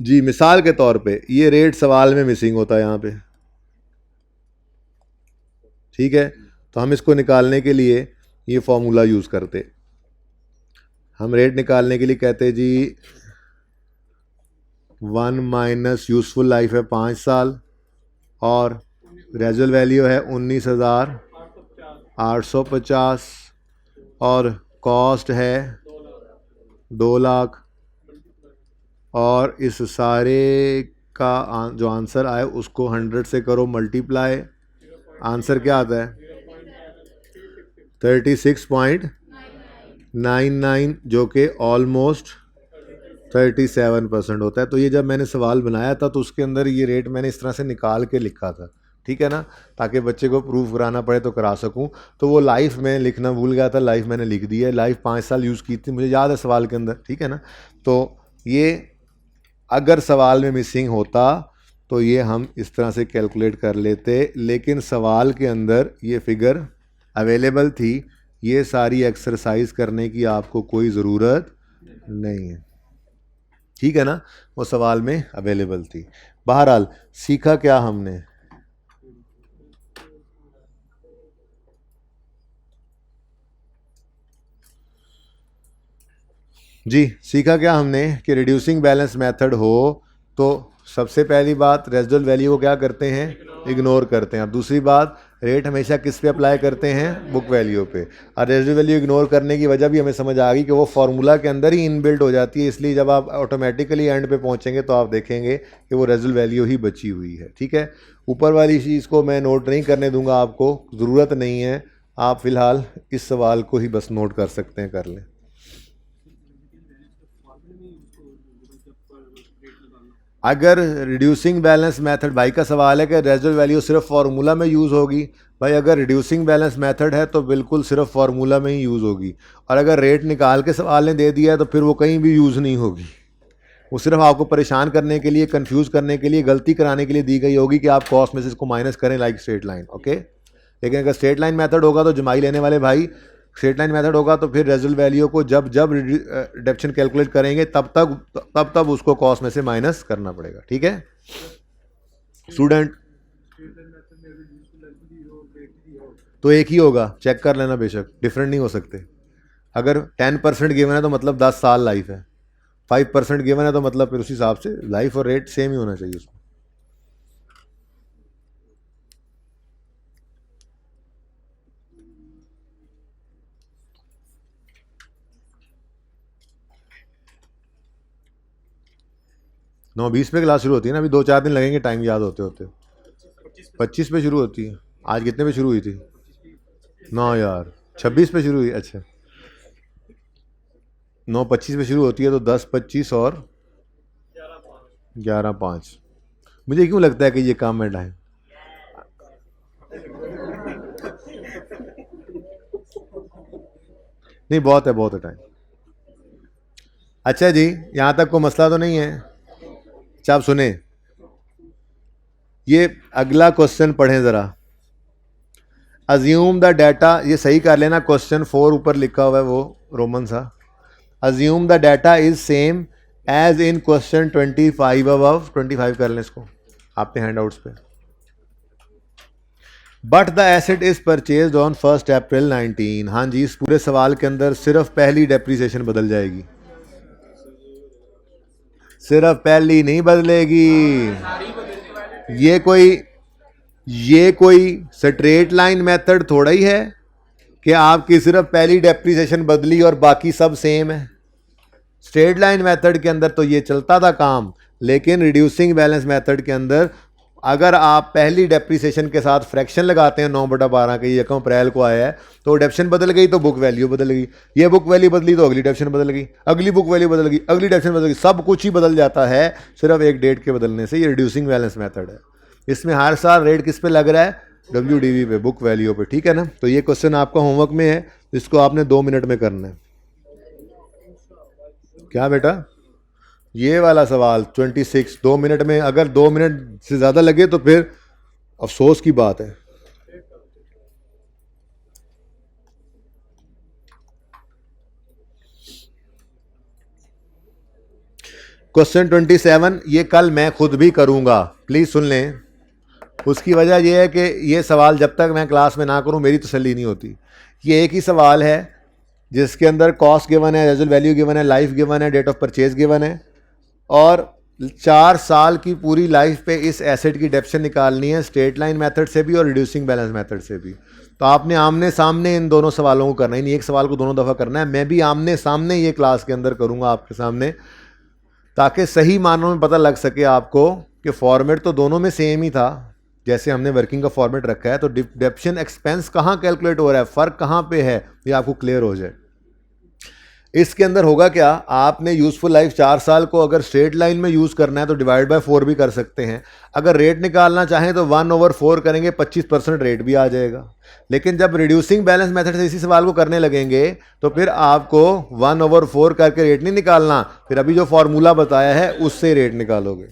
जी मिसाल के तौर पे ये रेट सवाल में मिसिंग होता है यहाँ पे, ठीक है। तो हम इसको निकालने के लिए ये फॉर्मूला यूज़ करते, हम रेट निकालने के लिए कहते जी 1 माइनस यूज़फुल लाइफ है 5 साल और रेजुअल वैल्यू है 19,850 और कॉस्ट है 2 लाख और इस सारे का जो आंसर आए उसको 100 से करो मल्टीप्लाई, आंसर क्या आता है 36.99 जो कि ऑलमोस्ट 37% होता है। तो ये जब मैंने सवाल बनाया था तो उसके अंदर ये रेट मैंने इस तरह से निकाल के लिखा था, ठीक है ना, ताकि बच्चे को प्रूफ कराना पड़े तो करा सकूं। तो वो लाइफ में लिखना भूल गया था, लाइफ मैंने लिख दी है, लाइफ 5 साल यूज़ की थी, मुझे याद है सवाल के अंदर, ठीक है ना। तो ये अगर सवाल में मिसिंग होता तो ये हम इस तरह से कैलकुलेट कर लेते, लेकिन सवाल के अंदर ये फिगर अवेलेबल थी, ये सारी एक्सरसाइज करने की आपको कोई ज़रूरत नहीं है, ठीक है ना, वो सवाल में अवेलेबल थी। बहरहाल सीखा क्या हमने, जी सीखा क्या हमने कि रिड्यूसिंग बैलेंस मेथड हो तो सबसे पहली बात रेजिडुअल वैल्यू को क्या करते हैं, इग्नोर करते हैं। और दूसरी बात रेट हमेशा किस पे अप्लाई करते हैं, बुक वैल्यू पे। और रेजिडुअल वैल्यू इग्नोर करने की वजह भी हमें समझ आ गई कि वो फार्मूला के अंदर ही इनबिल्ट हो जाती है, इसलिए जब आप ऑटोमेटिकली एंड पे पहुंचेंगे तो आप देखेंगे कि वो रेजिडुअल वैल्यू ही बची हुई है, ठीक है। ऊपर वाली चीज़ को मैं नोट नहीं करने दूंगा, आपको ज़रूरत नहीं है, आप फ़िलहाल इस सवाल को ही बस नोट कर सकते हैं, कर लें। अगर रिड्यूसिंग बैलेंस मेथड, भाई का सवाल है कि रेजिडुअल वैल्यू सिर्फ फार्मूला में यूज़ होगी, भाई अगर रिड्यूसिंग बैलेंस मेथड है तो बिल्कुल सिर्फ फार्मूला में ही यूज़ होगी, और अगर रेट निकाल के सवाल ने दे दिया है तो फिर वो कहीं भी यूज़ नहीं होगी, वो सिर्फ आपको परेशान करने के लिए, कंफ्यूज करने के लिए, गलती कराने के लिए दी गई होगी कि आप कॉस्ट में से इसको माइनस करें लाइक स्ट्रेट लाइन, ओके। लेकिन अगर स्ट्रेट लाइन मेथड होगा तो जमाई लेने वाले भाई, स्ट्रेट लाइन मेथड होगा तो फिर रेजुअल वैल्यू को जब जब रिडक्शन कैलकुलेट करेंगे तब उसको कॉस्ट में से माइनस करना पड़ेगा, ठीक है स्टूडेंट। तो एक ही होगा, चेक कर लेना, बेशक डिफरेंट नहीं हो सकते। अगर 10% गिवन है तो मतलब 10 साल लाइफ है, 5% गिवन है तो मतलब फिर उस हिसाब से लाइफ और रेट सेम ही होना चाहिए उसमें। नौ 20 पे क्लास शुरू होती है ना, अभी 2-4 दिन लगेंगे टाइम याद होते होते। 25 पे शुरू होती है। आज कितने पे शुरू हुई थी? 9 यार, 26 पे शुरू हुई, अच्छा 9:25 पे शुरू होती है तो 10:25 और 11:05। मुझे क्यों लगता है कि ये काम में टाइम, नहीं बहुत है, बहुत है टाइम। अच्छा जी, यहाँ तक कोई मसला तो नहीं है? अच्छा आप सुने, ये अगला क्वेश्चन पढ़ें ज़रा। अज्यूम द डाटा, ये सही कर लेना, क्वेश्चन 4 ऊपर लिखा हुआ है वो रोमन सा। Assume the data is same as in question 25 above, 25 कर लें इसको आपने हैंड आउट्स पे। But the asset is purchase on 1 April 19। हाँ जी, इस पूरे सवाल के अंदर सिर्फ पहली डेप्रीसिएशन बदल जाएगी, सिर्फ पहली नहीं बदलेगी। ये कोई स्ट्रेट लाइन मेथड थोड़ा ही है कि आपकी सिर्फ पहली डेप्रीसिएशन बदली और बाकी सब सेम है। स्ट्रेट लाइन मेथड के अंदर तो ये चलता था काम, लेकिन रिड्यूसिंग बैलेंस मेथड के अंदर अगर आप पहली डेप्रीसिएशन के साथ फ्रैक्शन लगाते हैं 9/12 के, ये 1 अप्रैल को आया है, तो डेप्शन बदल गई तो बुक वैल्यू बदल गई, ये बुक वैल्यू बदली तो अगली डेप्शन बदल गई, अगली बुक वैल्यू बदल गई, अगली डेप्शन बदल गई, सब कुछ ही बदल जाता है सिर्फ एक डेट के बदलने से। ये रिड्यूसिंग बैलेंस मेथड है, इसमें हर साल रेट किस पे लग रहा है, WDV पे, बुक वैल्यू पे, ठीक है ना। तो ये क्वेश्चन आपका होमवर्क में है, इसको आपने 2 मिनट में करना है। क्या बेटा, ये वाला सवाल 26 2 मिनट में, अगर 2 मिनट से ज़्यादा लगे तो फिर अफसोस की बात है। क्वेश्चन 27 ये कल मैं खुद भी करूँगा, प्लीज़ सुन लें। उसकी वजह यह है कि ये सवाल जब तक मैं क्लास में ना करूँ मेरी तसल्ली नहीं होती। ये एक ही सवाल है जिसके अंदर कॉस्ट गिवन है, रेजल वैल्यू गिवन है, लाइफ गिवन है, डेट ऑफ परचेज गिवन है और 4 साल की पूरी लाइफ पे इस एसेट की डेप्शन निकालनी है, स्ट्रेट लाइन मेथड से भी और रिड्यूसिंग बैलेंस मेथड से भी। तो आपने आमने सामने इन दोनों सवालों को करना है, नहीं एक सवाल को दोनों दफ़ा करना है। मैं भी आमने सामने ये क्लास के अंदर करूँगा आपके सामने, ताकि सही मानों में पता लग सके आपको कि फॉर्मेट तो दोनों में सेम ही था, जैसे हमने वर्किंग का फॉर्मेट रखा है, तो डेप्शन एक्सपेंस कहाँ कैलकुलेट हो रहा है, फ़र्क कहाँ पे है, ये आपको क्लियर हो जाए। इसके अंदर होगा क्या, आपने यूज़फुल लाइफ 4 साल को अगर स्ट्रेट लाइन में यूज़ करना है तो डिवाइड बाय 4 भी कर सकते हैं। अगर रेट निकालना चाहें तो 1/4 करेंगे, 25% रेट भी आ जाएगा। लेकिन जब रिड्यूसिंग बैलेंस मेथड से इसी सवाल को करने लगेंगे तो फिर आपको 1/4 करके रेट नहीं निकालना, फिर अभी जो फॉर्मूला बताया है उससे रेट निकालोगे।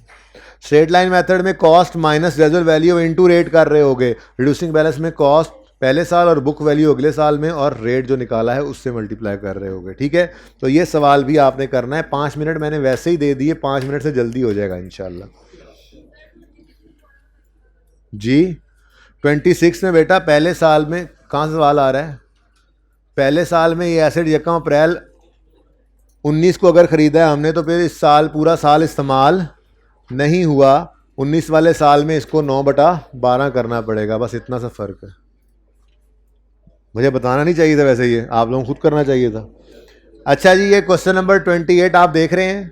स्ट्रेट लाइन मेथड में cost minus resale value into rate कर रहे होगे, रिड्यूसिंग बैलेंस में कॉस्ट पहले साल और बुक वैल्यू अगले साल में और रेट जो निकाला है उससे मल्टीप्लाई कर रहे होगे। ठीक है, तो ये सवाल भी आपने करना है। 5 मिनट मैंने वैसे ही दे दिए, 5 मिनट से जल्दी हो जाएगा इंशाल्लाह। जी 26 में बेटा पहले साल में कहाँ से सवाल आ रहा है? पहले साल में ये एसेट 1 अप्रैल 19 को अगर ख़रीदा है हमने तो फिर इस साल पूरा साल इस्तेमाल नहीं हुआ, 19 वाले साल में इसको 9/12 करना पड़ेगा, बस इतना सा फ़र्क है। मुझे बताना नहीं चाहिए था, वैसे ये आप लोगों को खुद करना चाहिए था। अच्छा जी, ये क्वेश्चन नंबर 28 आप देख रहे हैं,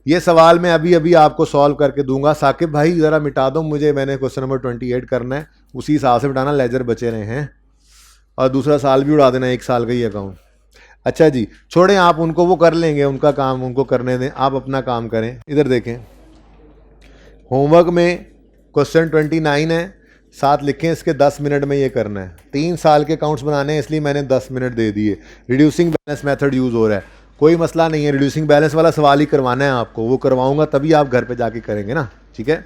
ये सवाल मैं अभी अभी आपको सॉल्व करके दूंगा। साकिब भाई ज़रा मिटा दो मुझे, मैंने क्वेश्चन नंबर 28 करना है, उसी हिसाब से मिटाना, लेजर बचे रहे हैं और दूसरा साल भी उड़ा देना, 1 साल का ही अकाउंट। अच्छा जी छोड़ें, आप उनको, वो कर लेंगे, उनका काम उनको करने दें, आप अपना काम करें। इधर देखें, होमवर्क में क्वेश्चन 29 है, साथ लिखें इसके 10 मिनट में ये करना है। 3 साल के अकाउंट्स बनाने हैं इसलिए मैंने 10 मिनट दे दिए। रिड्यूसिंग बैलेंस मेथड यूज़ हो रहा है, कोई मसला नहीं है, रिड्यूसिंग बैलेंस वाला सवाल ही करवाना है आपको, वो करवाऊंगा तभी आप घर पे जाके करेंगे ना। ठीक है,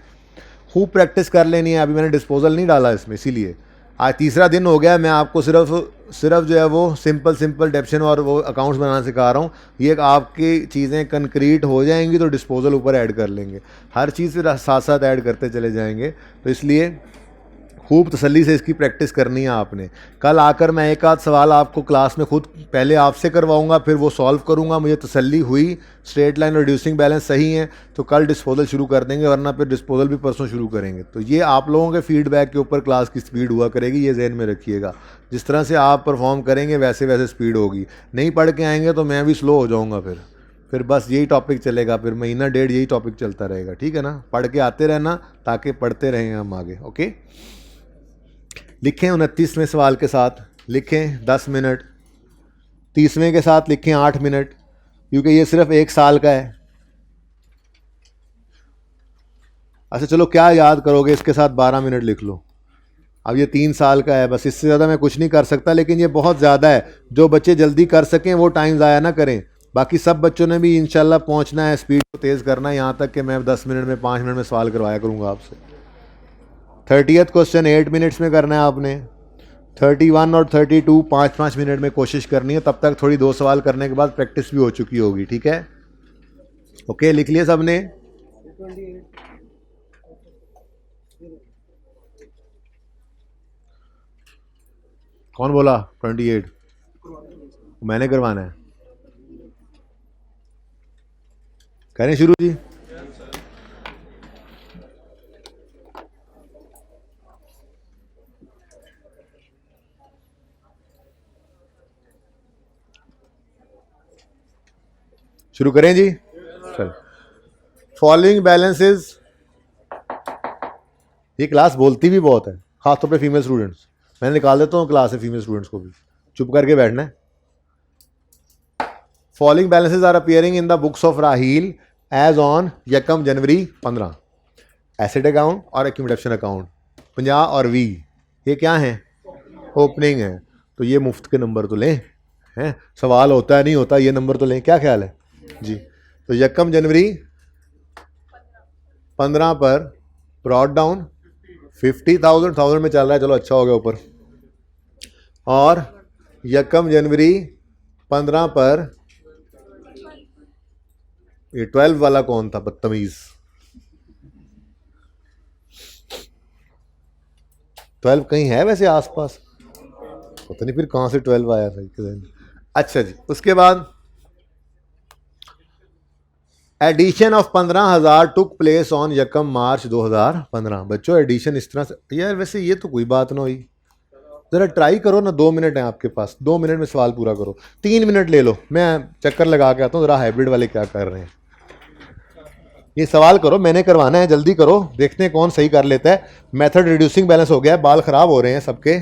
खूब प्रैक्टिस कर लेनी है। अभी मैंने डिस्पोजल नहीं डाला इसमें, इसीलिए आज तीसरा दिन हो गया, मैं आपको सिर्फ जो है वो सिंपल डेप्शन और वो अकाउंट्स बनाना सिखा रहा हूँ। ये आपकी चीज़ें कंक्रीट हो जाएंगी तो डिस्पोजल ऊपर ऐड कर लेंगे, हर चीज़ फिर साथ साथ ऐड करते चले जाएंगे। तो इसलिए खूब तसल्ली से इसकी प्रैक्टिस करनी है आपने। कल आकर मैं एक आध सवाल आपको क्लास में खुद पहले आपसे करवाऊंगा, फिर वो सॉल्व करूंगा, मुझे तसल्ली हुई स्ट्रेट लाइन और रिड्यूसिंग बैलेंस सही है तो कल डिस्पोजल शुरू कर देंगे, वरना फिर डिस्पोजल भी परसों शुरू करेंगे। तो ये आप लोगों के फीडबैक के ऊपर क्लास की स्पीड हुआ करेगी, ये जहन में रखिएगा। जिस तरह से आप परफॉर्म करेंगे वैसे वैसे स्पीड होगी। नहीं पढ़ के आएंगे तो मैं भी स्लो हो जाऊँगा, फिर बस यही टॉपिक चलेगा, फिर महीना डेढ़ यही टॉपिक चलता रहेगा। ठीक है ना, पढ़ के आते रहना ताकि पढ़ते रहें हम आगे। ओके, लिखें 29वें सवाल के साथ लिखें 10 मिनट, 30वें के साथ लिखें 8 मिनट, क्योंकि ये सिर्फ 1 साल का है। अच्छा चलो, क्या याद करोगे, इसके साथ 12 मिनट लिख लो। अब ये 3 साल का है, बस इससे ज़्यादा मैं कुछ नहीं कर सकता, लेकिन ये बहुत ज़्यादा है। जो बच्चे जल्दी कर सकें वो टाइम ज़ाया ना करें। बाकी सब बच्चों ने भी इंशाल्लाह पहुंचना है, स्पीड को तेज़ करना है, यहाँ तक कि मैं 10 मिनट में 5 मिनट में सवाल करवाया करूँगा आपसे। 30th क्वेश्चन 8 मिनट्स में करना है आपने। 31 और 32 5-5 मिनट में कोशिश करनी है, तब तक थोड़ी 2 सवाल करने के बाद प्रैक्टिस भी हो चुकी होगी। ठीक है, ओके, लिख लिया सबने? कौन बोला 28? मैंने करवाना है, करें शुरू जी। शुरू करें जी, चल। फॉलोइंग बैलेंसेस, ये क्लास बोलती भी बहुत है, खासतौर पे फीमेल स्टूडेंट्स। मैं निकाल देता हूँ क्लास से फीमेल स्टूडेंट्स को भी, चुप करके बैठना है। Following balances are appearing in the books of Raheel as on 1 January 15। Asset account और एक्यूमुलेशन अकाउंट 50 और 20 ये क्या है, ओपनिंग है। तो ये मुफ्त के नंबर तो लें, हैं सवाल होता है नहीं होता, ये नंबर तो लें, क्या ख्याल है जी। तो 1 जनवरी 15 पर ब्रॉड डाउन 50,000 में चल रहा है, चलो अच्छा हो गया ऊपर। और 1 जनवरी 15 पर ये 12 वाला कौन था बदतमीज? 12 कहीं है वैसे आसपास? पता नहीं फिर कहाँ से 12 आया था। अच्छा जी, उसके बाद addition of 15,000 took place on यकम मार्च 2015। बच्चों एडिशन इस तरह से, यार वैसे ये तो कोई बात ना हुई। ज़रा ट्राई करो ना, 2 मिनट हैं आपके पास, 2 मिनट में सवाल पूरा करो। 3 मिनट ले लो, मैं चक्कर लगा के आता हूँ ज़रा हाइब्रिड वाले क्या कर रहे हैं। ये सवाल करो, मैंने करवाना है, जल्दी करो, देखते हैं कौन सही कर लेता है। मेथड रिड्यूसिंग बैलेंस हो गया है, बाल ख़राब हो रहे हैं सबके।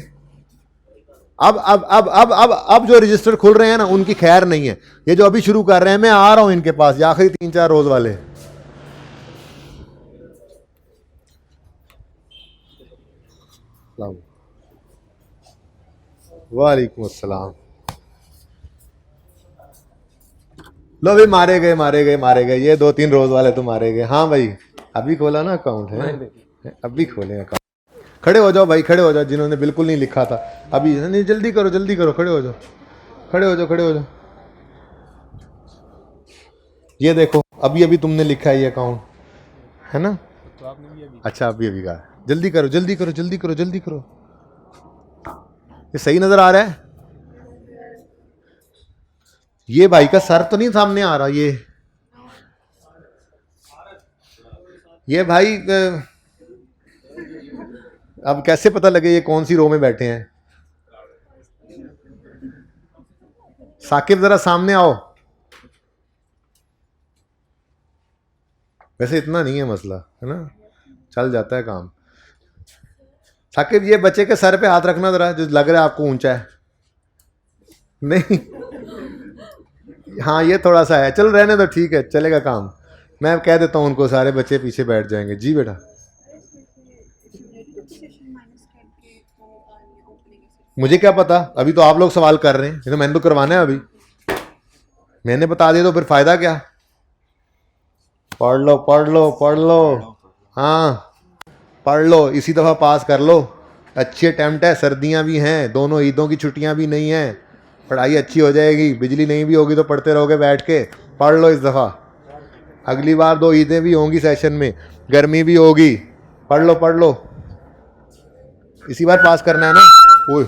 अब जो रजिस्टर खुल रहे हैं ना उनकी खैर नहीं है। ये जो अभी शुरू कर रहे हैं, मैं आ रहा हूँ इनके पास, ये आखिरी 3-4 रोज वाले। वालेकुम अस्सलाम। लो भाई, मारे गए मारे गए मारे गए, ये 2-3 रोज वाले तो मारे गए। हाँ भाई, अभी खोला ना अकाउंट है, अभी खोले अकाउंट। खड़े हो जाओ भाई, खड़े हो जाओ, जिन्होंने बिल्कुल नहीं लिखा था अभी। नहीं, जल्दी करो जल्दी करो, खड़े हो जाओ खड़े हो जाओ खड़े हो जाओ। ये देखो, अभी अभी तुमने लिखा है ये अकाउंट, है ना? तो आपने भी अभी? अच्छा, अभी अभी कहा। जल्दी करो जल्दी करो जल्दी करो जल्दी करो। ये सही नजर आ रहा है? ये भाई का सर तो नहीं सामने आ रहा? ये भाई अब कैसे पता लगे ये कौन सी रो में बैठे हैं? साकिब जरा सामने आओ। वैसे इतना नहीं है मसला, है ना, चल जाता है काम। साकिब, ये बच्चे के सर पे हाथ रखना जरा, जो लग रहा है आपको ऊंचा है। नहीं, हाँ ये थोड़ा सा है, चल रहने दो, ठीक है, चलेगा काम। मैं कह देता हूँ उनको, सारे बच्चे पीछे बैठ जाएंगे। जी बेटा, मुझे क्या पता, अभी तो आप लोग सवाल कर रहे हैं, ये तो मैंने तो करवाना है अभी। मैंने बता दिया तो फिर फायदा क्या? पढ़ लो पढ़ लो पढ़ लो, हाँ पढ़ लो, इसी दफ़ा पास कर लो। अच्छी अटैम्प्ट है, सर्दियाँ भी हैं, दोनों ईदों की छुट्टियाँ भी नहीं हैं, पढ़ाई अच्छी हो जाएगी। बिजली नहीं भी होगी तो पढ़ते रहोगे बैठ के। पढ़ लो इस दफ़ा, अगली बार 2 ईदें भी होंगी सेशन में, गर्मी भी होगी। पढ़ लो पढ़ लो, इसी बार पास करना है ना। ओए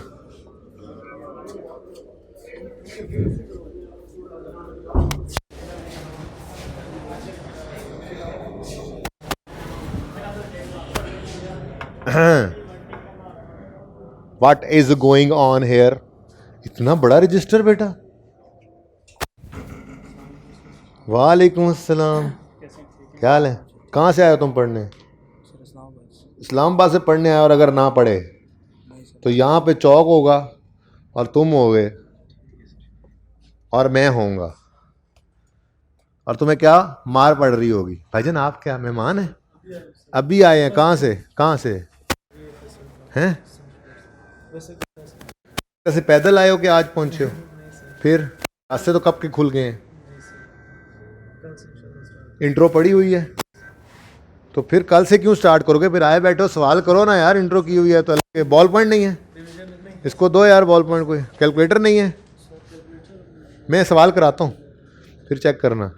what is going on here? इतना बड़ा रजिस्टर बेटा। वालेकुम अस्सलाम, क्या हाल है? कहाँ से आए हो तुम पढ़ने? इस्लामाबाद से पढ़ने आए, और अगर ना पढ़े तो यहाँ पे चौक होगा और तुम होगे और मैं होऊंगा, और तुम्हें क्या मार पड़ रही होगी। भाईजान आप क्या मेहमान हैं? अभी आए हैं? कहाँ से कहाँ से हैं? वैसे पैदल आए हो कि आज पहुँचे हो? फिर रास्ते तो कब के खुल गए हैं। इंट्रो पड़ी हुई है तो फिर कल से क्यों स्टार्ट करोगे? फिर आए बैठो सवाल करो ना यार, इंट्रो की हुई है तो। बॉल पॉइंट नहीं है, इसको दो यार बॉल पॉइंट। कोई कैलकुलेटर नहीं है? मैं सवाल कराता हूँ फिर चेक करना।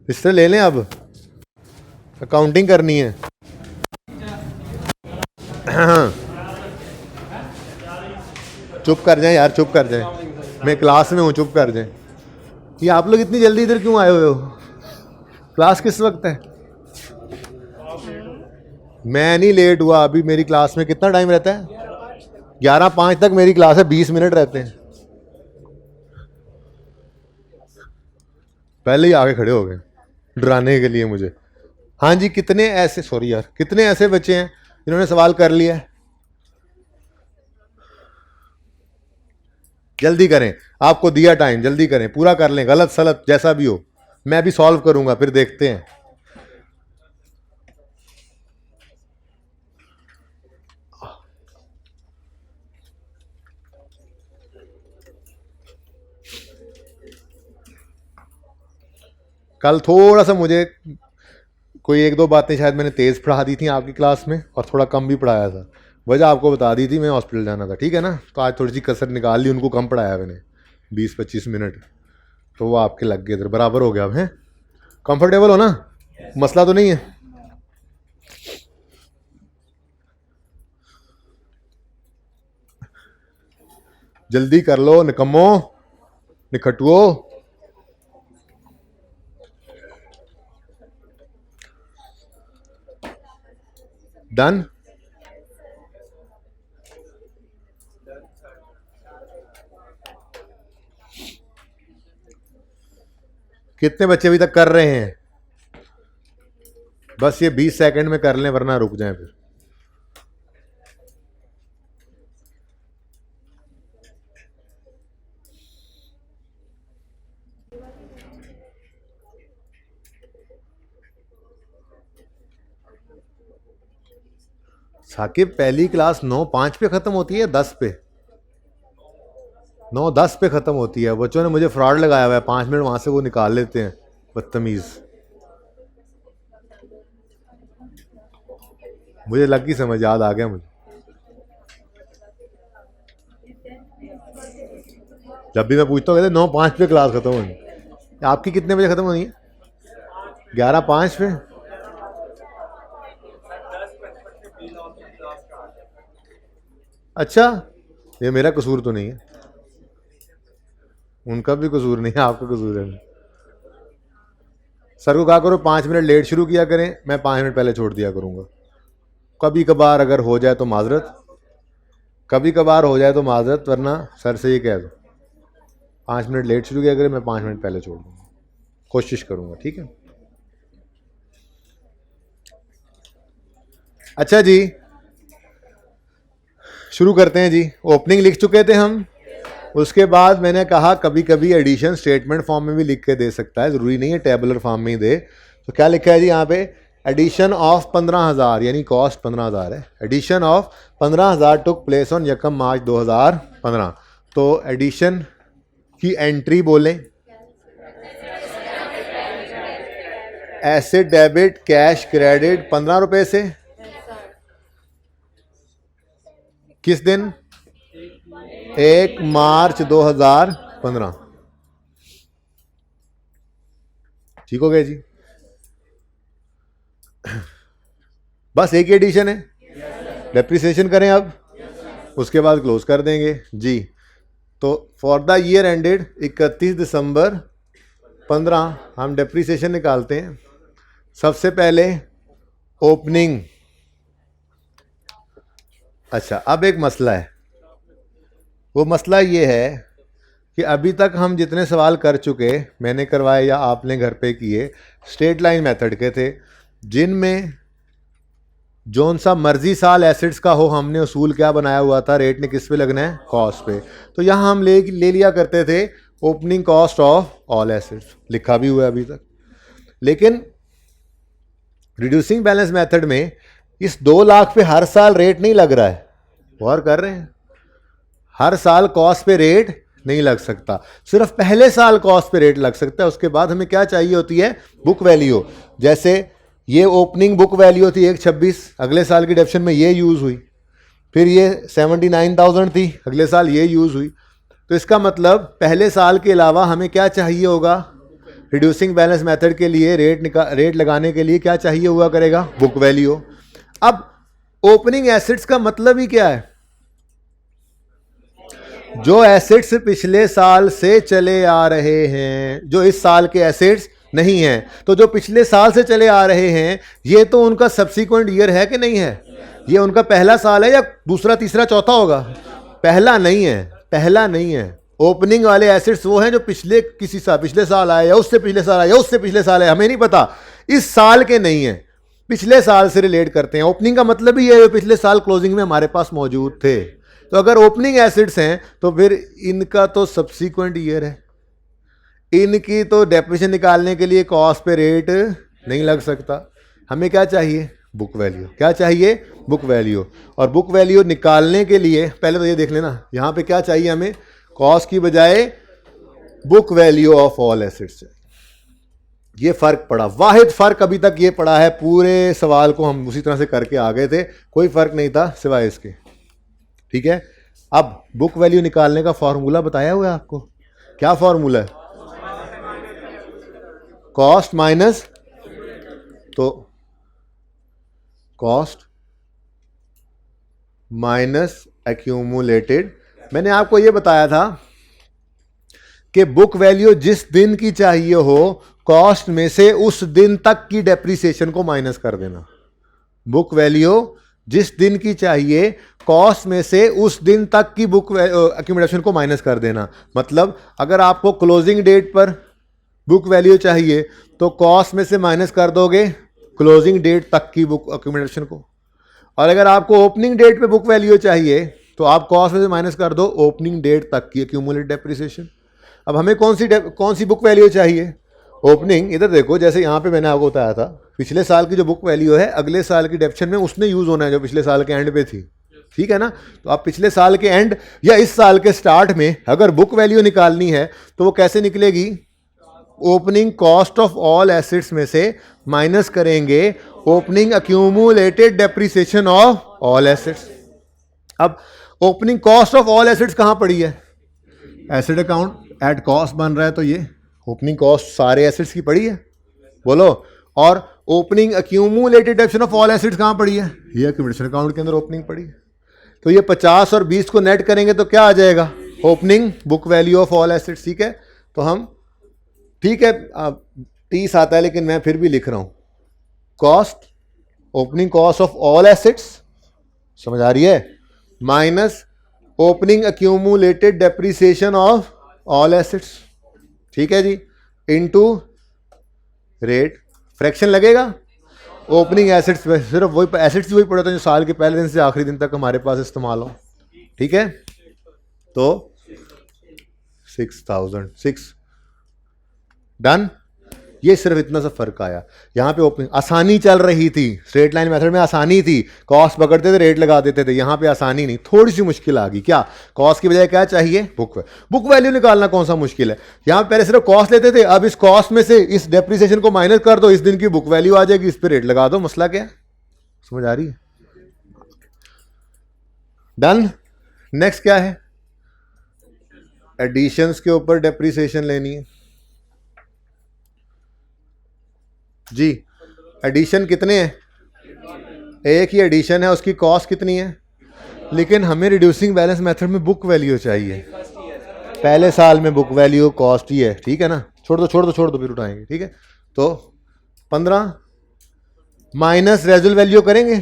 इससे ले लें, अब अकाउंटिंग करनी है। चुप कर जाए यार, चुप कर जाए, मैं क्लास में हूँ, चुप कर जाए। ये आप लोग इतनी जल्दी इधर क्यों आए हुए हो? क्लास किस वक्त है? मैं नहीं लेट हुआ, अभी मेरी क्लास में कितना टाइम रहता है? 11:05 तक मेरी क्लास है, 20 मिनट रहते हैं। पहले ही आगे खड़े हो गए डराने के लिए मुझे। हाँ जी, कितने ऐसे, सॉरी यार, कितने ऐसे बच्चे हैं जिन्होंने सवाल कर लिया है? जल्दी करें, आपको दिया टाइम, जल्दी करें, पूरा कर लें, गलत सलत जैसा भी हो। मैं भी सॉल्व करूंगा, फिर देखते हैं। कल थोड़ा सा मुझे कोई 1-2 बातें शायद मैंने तेज़ पढ़ा दी थी आपकी क्लास में, और थोड़ा कम भी पढ़ाया था। वजह आपको बता दी थी, मैं हॉस्पिटल जाना था, ठीक है ना। तो आज थोड़ी सी कसर निकाल ली, उनको कम पढ़ाया मैंने 20-25 मिनट, तो वो आपके लग गए इधर, बराबर हो गया अब हैं। कंफर्टेबल हो ना, मसला तो नहीं है? जल्दी कर लो निकम्मो, निखटुओ। डन। कितने बच्चे अभी तक कर रहे हैं? बस ये 20 सेकंड में कर लें वरना रुक जाएं फिर। साकिब पहली क्लास 9:05 पे खत्म होती है, 10 पे? 9:10 पे खत्म होती है। बच्चों ने मुझे फ्रॉड लगाया हुआ है, 5 मिनट वहां से वो निकाल लेते हैं, बदतमीज। मुझे लग गई समझ, याद आ गया मुझे। जब भी मैं पूछता हूँ कहते 9:05 पे क्लास खत्म होनी। आपकी कितने बजे खत्म होनी है? 11:05 पे? अच्छा, ये मेरा कसूर तो नहीं है, उनका भी कसूर नहीं है, आपका कसूर है। सर को कहा करो 5 मिनट लेट शुरू किया करें, मैं 5 मिनट पहले छोड़ दिया करूँगा। कभी कभार अगर हो जाए तो माजरत, कभी कभार हो जाए तो माजरत, वरना सर से ये कह दो 5 मिनट लेट शुरू किया करें, मैं 5 मिनट पहले छोड़ दूँगा, कोशिश करूँगा, ठीक है? अच्छा जी, शुरू करते हैं जी। ओपनिंग लिख चुके थे हम, उसके बाद मैंने कहा कभी कभी एडिशन स्टेटमेंट फॉर्म में भी लिख के दे सकता है, ज़रूरी नहीं है टेबुलर फॉर्म में ही दे। तो क्या लिखा है जी यहाँ पे? एडिशन ऑफ 15,000, यानी कॉस्ट 15,000 है। Addition of 15,000 took place on 1 March 2015। तो एडिशन की एंट्री बोलें, एसेट डेबिट कैश क्रेडिट 15 रुपए से। किस दिन? 1 मार्च 2015। ठीक हो गया जी? बस एक ही एडिशन है, डेप्रिसिएशन करें अब, उसके बाद क्लोज कर देंगे जी। तो फॉर द ईयर एंडेड 31 दिसंबर 15 हम डेप्रिसिएशन निकालते हैं। सबसे पहले ओपनिंग। अच्छा, अब एक मसला है, वो मसला ये है कि अभी तक हम जितने सवाल कर चुके, मैंने करवाए या आपने घर पे किए, स्ट्रेट लाइन मेथड के थे, जिनमें जौन सा मर्जी साल एसिड्स का हो, हमने उसूल क्या बनाया हुआ था, रेट ने किस पे लगना है? कॉस्ट पे। तो यहाँ हम ले लिया करते थे opening cost of all acids, लिखा भी हुआ है अभी तक। लेकिन रिड्यूसिंग बैलेंस मेथड में इस 2 लाख पे हर साल रेट नहीं लग रहा है, गौर कर रहे हैं? हर साल कॉस्ट पे रेट नहीं लग सकता, सिर्फ पहले साल कॉस्ट पे रेट लग सकता है। उसके बाद हमें क्या चाहिए होती है? Book value. जैसे ये ओपनिंग बुक वैल्यू थी 126, अगले साल की डेप्शन में ये यूज़ हुई, फिर ये 79,000 थी, अगले साल ये यूज़ हुई। तो इसका मतलब पहले साल के अलावा हमें क्या चाहिए होगा? रिड्यूसिंग बैलेंस मेथड के लिए रेट लगाने के लिए क्या चाहिए हुआ करेगा? Book value. अब ओपनिंग एसेट्स का मतलब ही क्या है? जो एसेट्स पिछले साल से चले आ रहे हैं, जो इस साल के एसेट्स नहीं हैं। तो जो पिछले साल से चले आ रहे हैं, ये तो उनका सब्सीक्वेंट ईयर है कि नहीं है? ये उनका पहला साल है या दूसरा, तीसरा, चौथा होगा? पहला नहीं है, पहला नहीं है। ओपनिंग वाले एसेट्स वो हैं जो पिछले किसी साल, पिछले साल आए या उससे पिछले साल आए या उससे पिछले साल आए, हमें नहीं पता, इस साल के नहीं है, पिछले साल से रिलेट करते हैं। ओपनिंग का मतलब ही है पिछले साल क्लोजिंग में हमारे पास मौजूद थे। तो अगर ओपनिंग एसेट्स हैं तो फिर इनका तो सब्सीक्वेंट ईयर है, इनकी तो डेप्रिसिएशन निकालने के लिए कॉस्ट पे रेट नहीं लग सकता। हमें क्या चाहिए? Book value. क्या चाहिए? Book value. और बुक वैल्यू निकालने के लिए पहले तो ये देख लेना, यहाँ पे क्या चाहिए हमें? कॉस्ट की बजाय book value of all assets. ये फर्क पड़ा, वाहिद फर्क अभी तक ये पड़ा है। पूरे सवाल को हम उसी तरह से करके आ गए थे, कोई फर्क नहीं था सिवाय इसके, ठीक है? अब बुक वैल्यू निकालने का फॉर्मूला बताया हुआ है आपको। क्या फॉर्मूला है? कॉस्ट माइनस, तो कॉस्ट माइनस एक्यूमुलेटेड। मैंने आपको यह बताया था कि बुक वैल्यू जिस दिन की चाहिए हो, कॉस्ट में से उस दिन तक की डेप्रिसिएशन को माइनस कर देना। बुक वैल्यू जिस दिन की चाहिए, कॉस्ट में से उस दिन तक की बुक एक्यूमुलेशन को माइनस कर देना। मतलब अगर आपको क्लोजिंग डेट पर बुक वैल्यू चाहिए तो कॉस्ट में से माइनस कर दोगे क्लोजिंग डेट तक की बुक एक्यूमुलेशन को, और अगर आपको ओपनिंग डेट पे बुक वैल्यू चाहिए तो आप कॉस्ट में से माइनस कर दो ओपनिंग डेट तक की एक्यूमुलेटेड डेप्रिसिएशन। अब हमें कौन सी बुक वैल्यू चाहिए? ओपनिंग। इधर देखो, जैसे यहाँ पे मैंने आपको बताया था, पिछले साल की जो बुक वैल्यू है अगले साल की डेप्शन में उसने यूज होना है जो पिछले साल के एंड पे थी, ठीक है ना। तो आप पिछले साल के एंड या इस साल के स्टार्ट में अगर बुक वैल्यू निकालनी है तो वो कैसे निकलेगी? Opening cost of all assets में से माइनस करेंगे opening accumulated depreciation of all assets. अब opening cost of all assets कहां पड़ी है? एसेट अकाउंट एट कॉस्ट बन रहा है, तो ये ओपनिंग कॉस्ट सारे एसेट्स की पड़ी है, बोलो। और opening accumulated depreciation of all assets कहां पड़ी है? ये एक्यूमुलेशन अकाउंट के अंदर ओपनिंग पड़ी है। तो ये 50 और 20 को नेट करेंगे तो क्या आ जाएगा? Opening book value of all assets, ठीक है। तो हम, ठीक है, 30 आता है लेकिन मैं फिर भी लिख रहा हूं cost, opening cost of all assets, समझ आ रही है, minus opening accumulated depreciation of all assets, ठीक है जी, इनटू रेट। फ्रैक्शन लगेगा। ओपनिंग एसेट्स सिर्फ वही एसेट्स वही पड़े होते हैं जो साल के पहले दिन से आखिरी दिन तक हमारे पास इस्तेमाल हो, ठीक है। तो 6006 डन। ये सिर्फ इतना सा फर्क आया। यहां पे ओपनिंग आसानी चल रही थी, स्ट्रेट लाइन मेथड में आसानी थी, कॉस्ट पकड़ते थे रेट लगा देते थे। यहां पे आसानी नहीं, थोड़ी सी मुश्किल आ गई। क्या? कॉस्ट की बजाय क्या चाहिए? बुक वैल्यू निकालना कौन सा मुश्किल है? यहां पहले सिर्फ कॉस्ट लेते थे, अब इस कॉस्ट में से इस डेप्रिसिएशन को माइनस कर दो, इस दिन की बुक वैल्यू आ जाएगी, इस पर रेट लगा दो। मसला क्या है? समझ आ रही है? डन। नेक्स्ट क्या है? एडिशंस के ऊपर डेप्रिसिएशन लेनी है जी। एडिशन कितने हैं? एक ही एडिशन है, उसकी कॉस्ट कितनी है? लेकिन हमें रिड्यूसिंग बैलेंस मेथड में बुक वैल्यू चाहिए। पहले साल में बुक वैल्यू कॉस्ट ही है, ठीक है ना। छोड़ दो फिर उठाएंगे, ठीक है। तो 15 माइनस रेजुअल वैल्यू करेंगे।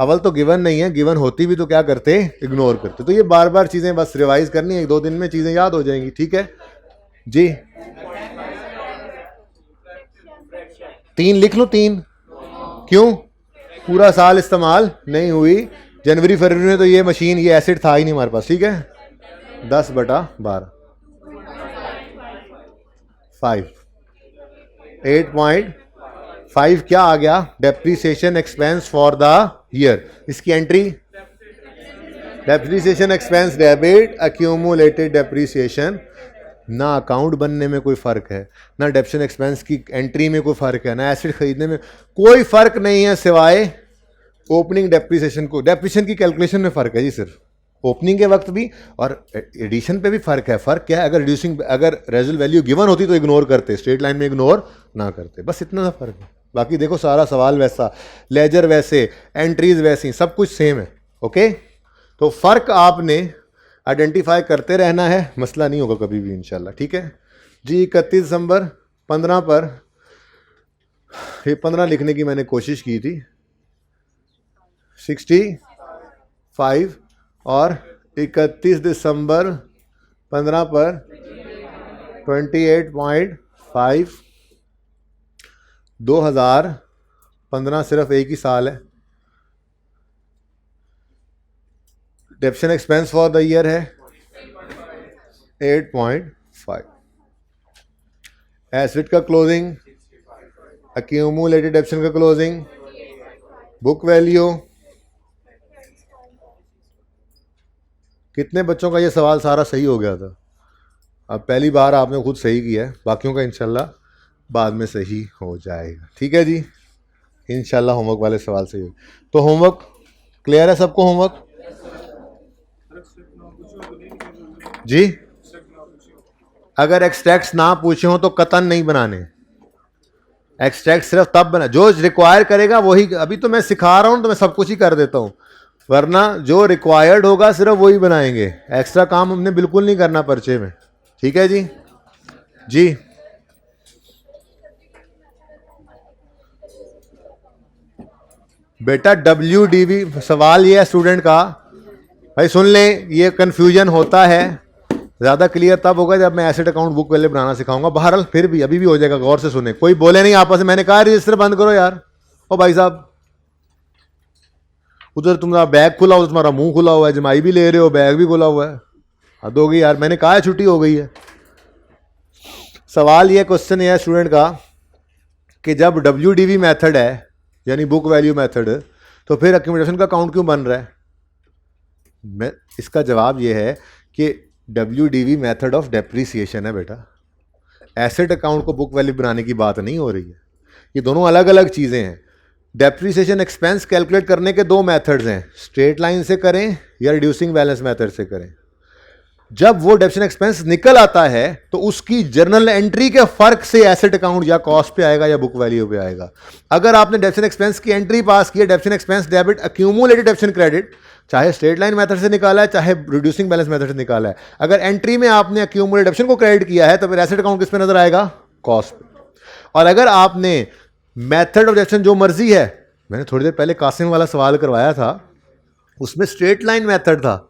अवल तो गिवन नहीं है, गिवन होती भी तो क्या करते? इग्नोर करते। तो ये बार बार चीजें बस रिवाइज करनी है, 1-2 दिन में चीजें याद हो जाएंगी, ठीक है जी। 3 लिख लो, 3 क्यों? पूरा साल इस्तेमाल नहीं हुई, जनवरी फरवरी में तो ये मशीन, ये एसिड था ही नहीं हमारे पास, ठीक है। 10/12 5 8.5 क्या आ गया? Depreciation expense for the year. इसकी entry depreciation expense debit accumulated depreciation. ना अकाउंट बनने में कोई फर्क है, ना डेप्शन एक्सपेंस की एंट्री में कोई फर्क है, ना एसिड खरीदने में कोई फर्क नहीं है, सिवाय ओपनिंग डेप्रिसिएशन को। डेप्रिसिएशन की कैलकुलेशन में फर्क है जी, सिर्फ ओपनिंग के वक्त भी और एडिशन पे भी फर्क है। फर्क क्या है? अगर रेजुअल वैल्यू गिवन होती तो इग्नोर करते, स्ट्रेट लाइन में इग्नोर ना करते, बस इतना सा फर्क है। बाकी देखो सारा सवाल वैसा, लेजर वैसे, एंट्रीज वैसी, सब कुछ सेम है, ओके। तो फर्क आपने आइडेंटिफाई करते रहना है, मसला नहीं होगा कभी भी इंशाल्लाह, ठीक है जी। 31 दिसंबर 15 पर, ये 15 लिखने की मैंने कोशिश की थी, 65 और 31 दिसंबर 15 पर 28.5। 2015 सिर्फ एक ही साल है। डेप्शन एक्सपेंस फॉर द ईयर है 8.5। एसेट का क्लोजिंग, एक्यूमुलेटेड डेप्शन का क्लोजिंग, बुक वैल्यू। कितने बच्चों का ये सवाल सारा सही हो गया था? अब पहली बार आपने खुद सही किया है, बाकियों का इंशाल्लाह बाद में सही हो जाएगा, ठीक है जी। इंशाल्लाह होमवर्क वाले सवाल सही हो। तो होमवर्क क्लियर है सबको? होमवर्क जी। अगर एक्सट्रैक्ट्स ना पूछे हो तो कतन नहीं बनाने, एक्सट्रैक्ट सिर्फ तब बना जो रिक्वायर करेगा वही, अभी तो मैं सिखा रहा हूँ तो मैं सब कुछ ही कर देता हूँ, वरना जो रिक्वायर्ड होगा सिर्फ वही बनाएंगे, एक्स्ट्रा काम हमने बिल्कुल नहीं करना पर्चे में। ठीक है जी। जी बेटा WDV सवाल ये है स्टूडेंट का, भाई सुन लें, ये कन्फ्यूजन होता है, ज़्यादा क्लियर तब होगा जब मैं एसेट अकाउंट बुक वैल्यू बनाना सिखाऊंगा। बहरहाल फिर भी अभी भी हो जाएगा, गौर से सुने, कोई बोले नहीं आपस में, मैंने कहा रजिस्टर बंद करो यार। ओ भाई साहब, उधर तुम्हारा बैग खुला हुआ, तुम्हारा मुंह खुला हुआ है, जमाई भी ले रहे हो, बैग भी खुला हुआ है, हद हो गई यार। मैंने कहा है छुट्टी हो गई है। सवाल ये, क्वेश्चन ये है स्टूडेंट का कि जब WDV मेथड है यानी बुक वैल्यू मेथड, तो फिर एक्यूमुलेशन का अकाउंट क्यों बन रहा है? मैं इसका जवाब ये है कि WDV मेथड ऑफ डेप्रिसिएशन है बेटा, एसेट अकाउंट को बुक वैल्यू बनाने की बात नहीं हो रही है, ये दोनों अलग अलग चीज़ें हैं। डेप्रिसिएशन एक्सपेंस कैलकुलेट करने के दो मेथड्स हैं, स्ट्रेट लाइन से करें या रिड्यूसिंग बैलेंस मेथड से करें। जब वो डेप्रिसिएशन एक्सपेंस निकल आता है तो उसकी जर्नल एंट्री के फर्क से एसेट अकाउंट या कॉस्ट पे आएगा या बुक वैल्यू पे आएगा। अगर आपने डेप्रिसिएशन एक्सपेंस की एंट्री पास की है, depreciation expense debit accumulated depreciation credit, चाहे स्ट्रेट लाइन मेथड से निकाला है चाहे रिड्यूसिंग बैलेंस मेथड से निकाला है, अगर एंट्री में आपने अक्यूमुलेटेड डेप्रिसिएशन को क्रेडिट किया है तो फिर एसेट अकाउंट किस पे नजर आएगा? कॉस्ट पे। और अगर आपने मेथड ऑफ डेप्रिसिएशन जो मर्जी है, मैंने थोड़ी देर पहले कासिम वाला सवाल करवाया था, उसमें स्ट्रेट लाइन मेथड था,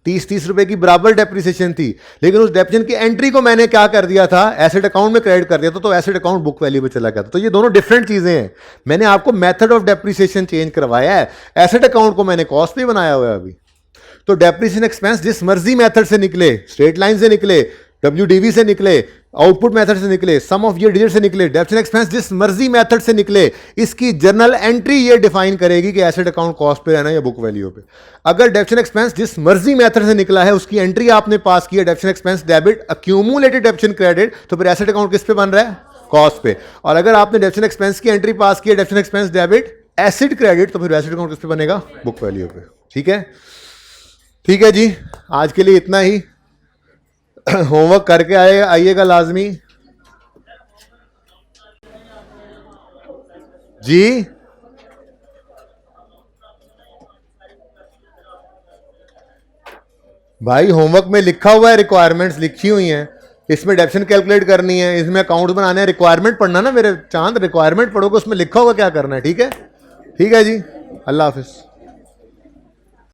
30-30 रुपए की बराबर डेप्रिसिएशन थी, लेकिन उस डेप्रिसिएशन की एंट्री को मैंने क्या कर दिया था? एसेट अकाउंट में क्रेडिट कर दिया था, तो एसेट अकाउंट बुक वैल्यू पे चला गया था। तो ये दोनों डिफरेंट चीजें हैं। मैंने आपको मेथड ऑफ डेप्रिसिएशन चेंज करवाया है, एसेट अकाउंट को मैंने कॉस्ट पे बनाया हुआ है अभी। तो डेप्रिसिएशन एक्सपेंस जिस मर्जी मेथड से निकले, स्ट्रेट लाइन से निकले, WDV से निकले, आउटपुट मेथड से निकले, सम ऑफ ईयर डिजिट से निकले, डेप्रिसिएशन एक्सपेंस जिस मर्जी मेथड से निकले, इसकी जर्नल एंट्री ये डिफाइन करेगी कि एसेट अकाउंट कॉस्ट पे रहना या बुक वैल्यू पे। अगर डेप्रिसिएशन एक्सपेंस जिस मर्जी मेथड से निकला है, उसकी एंट्री आपने पास की है depreciation expense debit accumulated depreciation credit, तो फिर एसेट अकाउंट किस पे बन रहा है? कॉस्ट पे। और अगर आपने डेप्रिसिएशन एक्सपेंस की एंट्री पास की है depreciation expense debit acid credit, तो फिर एसेट अकाउंट किस पे बनेगा? बुक वैल्यू पे। ठीक है, ठीक है जी, आज के लिए इतना ही। होमवर्क करके आइएगा लाजमी जी। भाई होमवर्क में लिखा हुआ है, रिक्वायरमेंट्स लिखी हुई हैं, इसमें डेप्रिसिएशन कैलकुलेट करनी है, इसमें अकाउंट बनाने हैं, रिक्वायरमेंट पढ़ना ना मेरे चांद, रिक्वायरमेंट पढ़ोगे उसमें लिखा होगा क्या करना है। ठीक है, ठीक है जी, अल्लाह हाफिज।